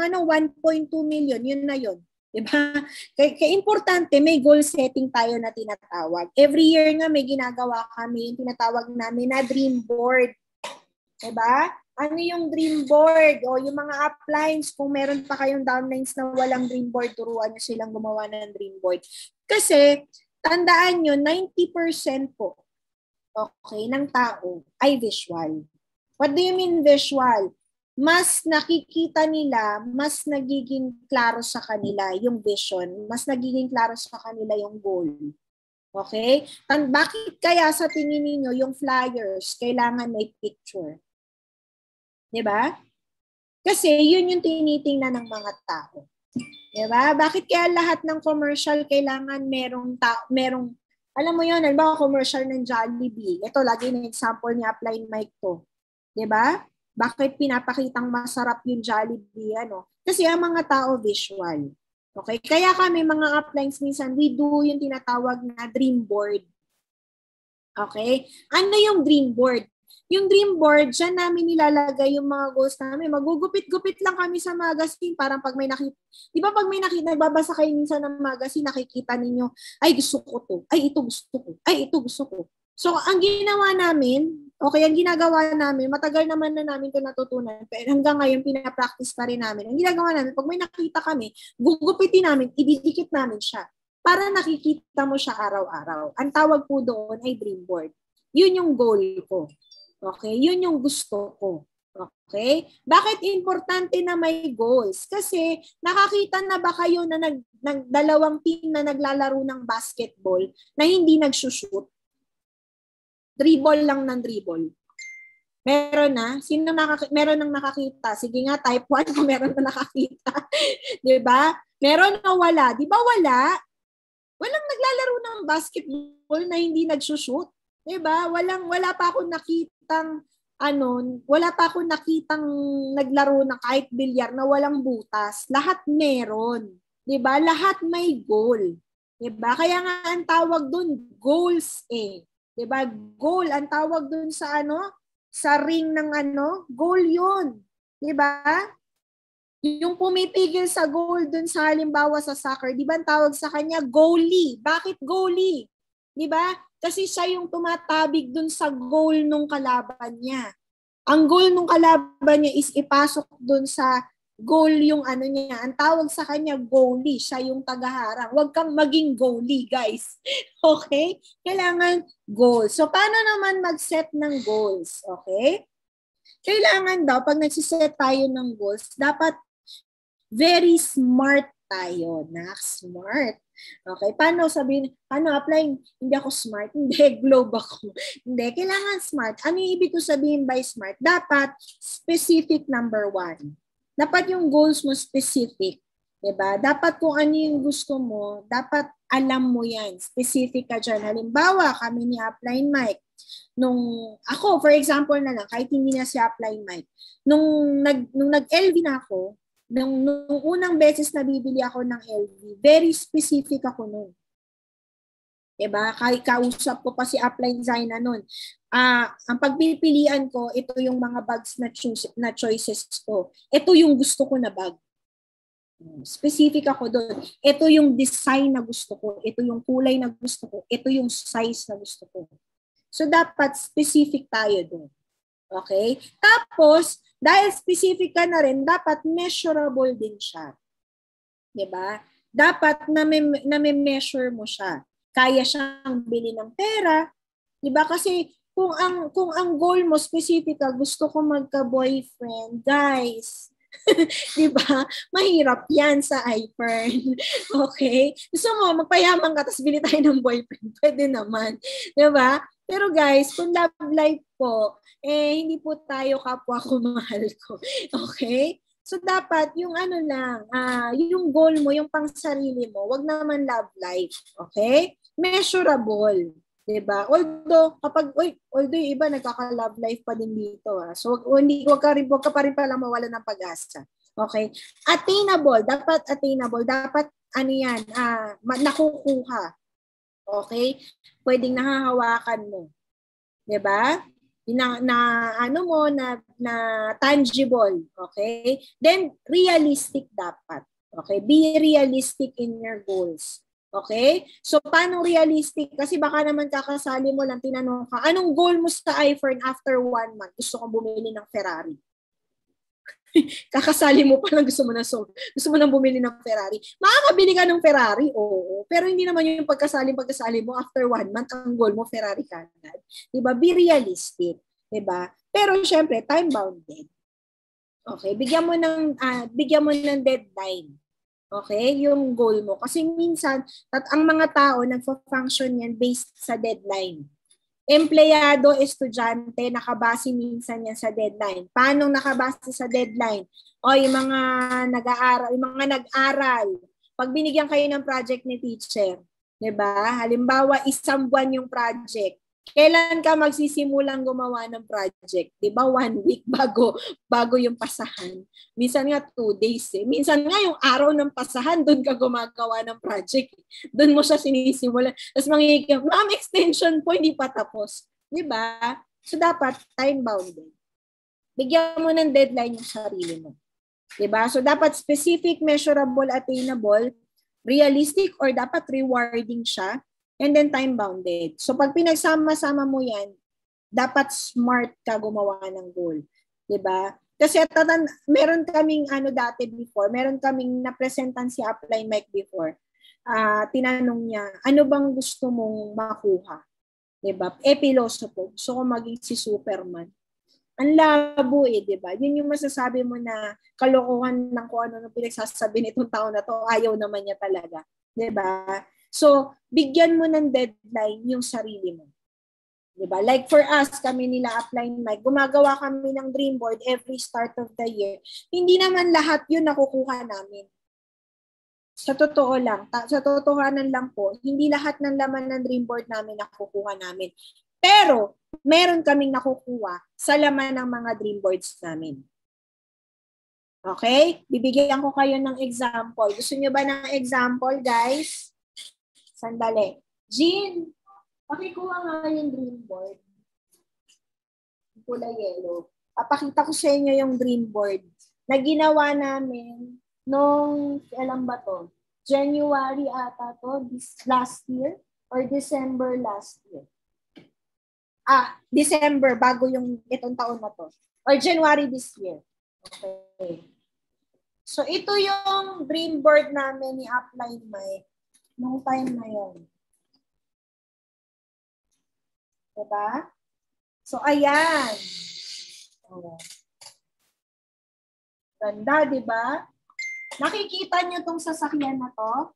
1.2 million, yun na yun. Diba? Kaya importante may goal setting tayo na tinatawag. Every year nga may ginagawa kami, yung tinatawag namin na dream board. Diba? Ano yung dream board? O yung mga uplines, kung meron pa kayong downlines na walang dream board, turuan nyo silang gumawa ng dream board. Kasi, tandaan nyo, 90% po, okay, ng tao ay visual. What do you mean visual? Mas nakikita nila, mas nagiging klaro sa kanila yung vision, mas nagiging klaro sa kanila yung goal. Okay? Bakit kaya sa tingin niyo yung flyers kailangan may picture? 'Di ba? Kasi yun yung tinitingnan ng mga tao. 'Di ba? Bakit kaya lahat ng commercial kailangan merong alam mo yun, halimbawa commercial ng Jollibee. Ito lagi na example ni Upline Mike to. 'Di ba? Bakit pinapakitang masarap yung Jollibee ano? Kasi ang mga tao visual. Okay? Kaya kami mga uplines minsan we do yung tinatawag na dream board. Okay? Ano yung dream board? Yung dream board, dyan namin nilalagay yung mga goals namin. Magugupit-gupit lang kami sa magazine. Parang pag may nakita, di ba pag may nakita, nagbabasa kayo minsan ng magazine, nakikita ninyo, ay gusto ko to, ay ito gusto ko, ay ito gusto ko. So, ang ginawa namin, okay, ang ginagawa namin, matagal naman na namin ito natutunan, pero hanggang ngayon, pinapractice pa rin namin. Ang ginagawa namin, pag may nakita kami, gugupitin namin, ididikit namin siya para nakikita mo siya araw-araw. Ang tawag po doon ay dream board. Yun yung goal ko. Okay? Yun yung gusto ko. Okay? Bakit importante na may goals? Kasi nakakita na ba kayo na dalawang team na naglalaro ng basketball na hindi nagsushoot? Dribble lang ng dribble. Meron na? Meron nang nakakita? Sige nga, type 1 kung meron na nakakita. Diba? Meron na wala? Di ba wala? Walang naglalaro ng basketball na hindi nagsushoot. Diba? Wala pa akong nakitang naglaro na kahit bilyar na walang butas. Lahat meron. 'Di ba? Lahat may goal. 'Di ba? Kaya nga ang tawag doon goals eh. 'Di ba? Goal ang tawag doon sa sa ring ng goal 'yun. 'Di ba? Yung pumipigil sa goal doon sa halimbawa sa soccer, 'di ba ang tawag sa kanya goalie? Bakit goalie? 'Di ba? Kasi siya yung tumatabig dun sa goal nung kalaban niya. Ang goal nung kalaban niya is ipasok dun sa goal yung niya. Ang tawag sa kanya goalie, siya yung tagaharang. Huwag kang maging goalie, guys. Okay? Kailangan goals. So, paano naman mag-set ng goals? Okay? Kailangan daw, pag nagsiset tayo ng goals, dapat very smart tayo. Smart. Okay, paano apply? Hindi ako smart. Hindi, globe ako. Hindi, kailangan smart. Ano yung ibig ko sabihin by smart? Dapat specific number 1. Dapat yung goals mo specific. Diba? Dapat kung ano yung gusto mo, dapat alam mo yan. Specific ka dyan. Halimbawa, kami ni Upline Mike. Ako, for example na lang, kahit hindi na si Upline Mike, nung nag-LV na ako, nung unang beses na bibili ako ng LV, very specific ako nun. Diba? Kahit kausap ko pa si Upline Zaina nun. Ang pagpipilian ko, ito yung mga bags na choices ko. Ito yung gusto ko na bag. Specific ako doon. Ito yung design na gusto ko. Ito yung kulay na gusto ko. Ito yung size na gusto ko. So, dapat specific tayo doon. Okay? Tapos, dahil specific ka na rin, dapat measurable din siya. Diba? Dapat na measure mo siya. Kaya siyang bili ng pera. Diba? Kasi kung ang goal mo specific ka, gusto ko magka-boyfriend, guys. Diba? Mahirap yan sa iPhone. Okay? Gusto mo, magpayaman ka, tapos bili tayo ng boyfriend. Pwede naman. Diba? Pero guys, kung love life po, hindi po tayo kapwa ko, mahal ko. Okay? So dapat yung yung goal mo, yung pang sarili mo, wag naman love life. Okay? Measurable. Diba? Although yung iba nagkaka-love life pa din dito. So wag ka pa rin pala mawala ng pag-asa. Okay? Attainable. Dapat attainable. Dapat nakukuha. Okay? Pwedeng nahahawakan mo. 'Di ba? Na tangible, okay? Then realistic dapat. Okay? Be realistic in your goals. Okay? So paano realistic? Kasi baka naman kakasali mo lang, tinanong ka, anong goal mo sa iPhone after 1 month? Gusto kong bumili ng Ferrari. Kakasali mo pa lang gusto mo nang bumili ng Ferrari. Makakabili ka ng Ferrari, oo. Pero hindi naman yung pagkasali mo after 1 month, ang goal mo Ferrari ka agad. Diba? Be realistic. Diba? Pero syempre, time-bounded. Okay, bigyan mo ng deadline. Okay? Yung goal mo. Kasi minsan, ang mga tao nagfa-function yan based sa deadline. Empleyado, estudyante, nakabase minsan yan sa deadline. Paano nakabase sa deadline? O yung mga nag-aaral, yung mga nag-aral. Pag binigyan kayo ng project ni teacher, 'di ba? Halimbawa, isang buwan yung project. Kailan ka magsisimulang gumawa ng project? 'Di ba? 1 week bago yung pasahan. Minsan nga 2 days eh. Minsan nga yung araw ng pasahan, doon ka gumagawa ng project. Doon mo siya sinisimulan. Tapos mangikip, ma'am, extension po, hindi pa tapos. 'Di ba? So dapat time-bounded. Bigyan mo ng deadline yung sarili mo. 'Di ba? So dapat specific, measurable, attainable, realistic, or dapat rewarding siya. And then time-bounded. So pag pinagsama-sama mo yan, dapat smart ka gumawa ng goal. Diba? Kasi meron kaming dati before, meron kaming napresentan si Upline Mike before. Tinanong niya, ano bang gusto mong makuha? Diba? Pilosopo. Gusto ko maging si Superman. Ang labo diba? Yun yung masasabi mo na kalokohan ng kung ano nung pinagsasabi nitong taon na to, ayaw naman niya talaga. Diba? So, bigyan mo ng deadline yung sarili mo. Diba? Like for us, kami nila Upline Mike, gumagawa kami ng dream board every start of the year. Hindi naman lahat yun nakukuha namin. Sa totoo lang, sa totohanan lang po, hindi lahat ng laman ng dream board namin nakukuha namin. Pero, meron kaming nakukuha sa laman ng mga dream boards namin. Okay? Bibigyan ko kayo ng example. Gusto nyo ba ng example, guys? Sandali. Jean, pakikuha nga yung dream board. Kulay yellow. Papakita ko sa inyo yung dream board na ginawa namin nung, alam ba to? January ata to, last year, or December last year. December, bago yung itong taon na to. Or January this year. Okay. So, ito yung dream board namin ni Upline Mike. Nung time na yun. Diba? So, ayan. Oh. Ganda, diba? Nakikita nyo tong sasakyan na to?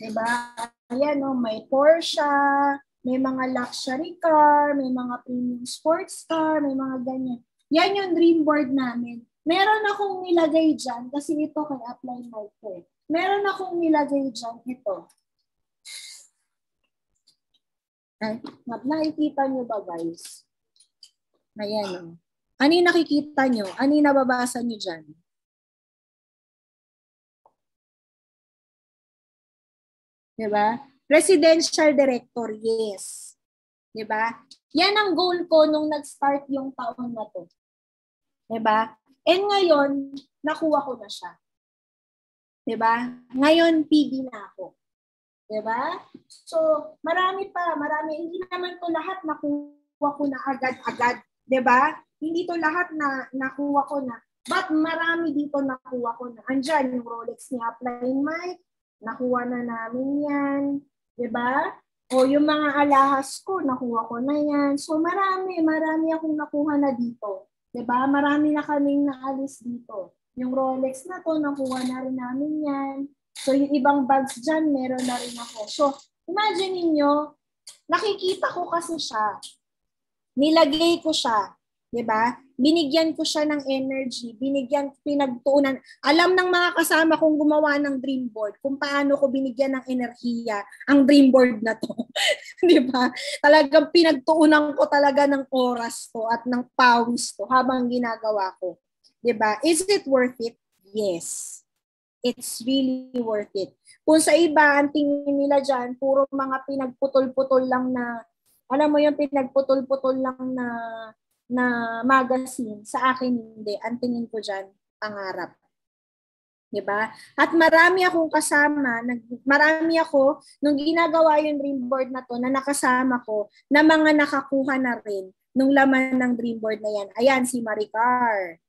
Diba? Ayan, may Porsche, may mga luxury car, may mga premium sports car, may mga ganyan. Yan yung dream board namin. Meron akong nilagay dyan, kasi ito kay Upline Mike. Meron akong nilagay dyan ito. Nakikita nyo ba, guys? Ayan. Ano yung nakikita nyo? Ano yung nababasa nyo dyan? Diba? Presidential Director, yes. Diba? Yan ang goal ko nung nag-start yung taon na to. Diba? And ngayon, nakuha ko na siya. Diba? Ngayon, PD na ako. Diba? So, marami. Hindi naman to lahat nakuha ko na agad-agad. Diba? Hindi to lahat na nakuha ko na. But marami dito nakuha ko na. Andyan yung Rolex ni Upline Mike. Nakuha na namin yan. Diba? O yung mga alahas ko, nakuha ko na yan. So, marami akong nakuha na dito. Diba? Marami na kaming naalis dito. Yung Rolex na to, nakuha na rin namin yan. So, yung ibang bags dyan, meron na rin ako. So, imagine niyo, nakikita ko kasi siya. Nilagay ko siya. Diba? Binigyan ko siya ng energy. Pinagtuunan. Alam ng mga kasama kong gumawa ng dream board kung paano ko binigyan ng enerhiya ang dream board na to. Diba? Talagang pinagtuunan ko talaga ng oras to at ng pawis to habang ginagawa ko. Diba? Is it worth it? Yes. It's really worth it. Kung sa iba, ang tingin nila dyan, puro mga pinagputol-putol lang na, alam mo yung pinagputol-putol lang na magazine. Sa akin, hindi. Ang tingin ko dyan, pangarap. Diba? At marami akong kasama, nung ginagawa yung dream board na to, na nakasama ko, na mga nakakuha na rin nung laman ng dream board na yan. Ayan, si Maricar.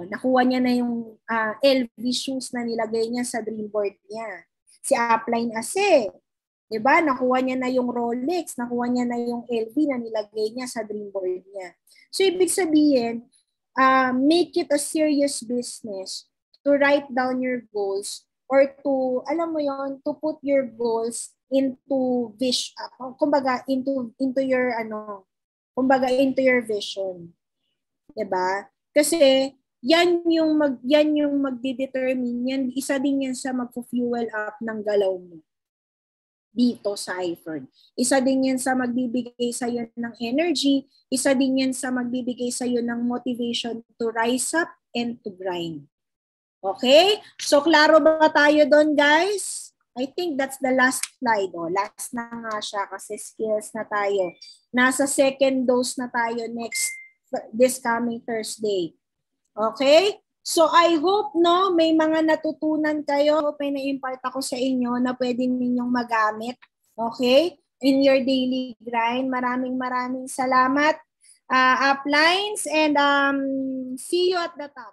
Nakuha niya na yung LV shoes na nilagay niya sa dream board niya. Si Upline Ase, 'di ba? Nakuha niya na yung Rolex, nakuha niya na yung LV na nilagay niya sa dream board niya. So ibig sabihin, make it a serious business to write down your goals or to, alam mo yon, to put your goals into vision, kumbaga into your kumbaga into your vision. 'Di ba? Kasi yan yung magde-determine yan, isa din yan sa magfu-fuel up ng galaw mo dito sa iFern. Isa din yan sa magbibigay sa iyo ng energy, isa din yan sa magbibigay sa iyo ng motivation to rise up and to grind. Okay? So klaro ba tayo doon, guys? I think that's the last slide. Last na nga siya kasi skills na tayo. Nasa second dose na tayo this coming Thursday. Okay? So I hope may mga natutunan kayo. Hope may na-impart ako sa inyo na pwede ninyong magamit. Okay? In your daily grind. Maraming salamat. Uplines and see you at the top.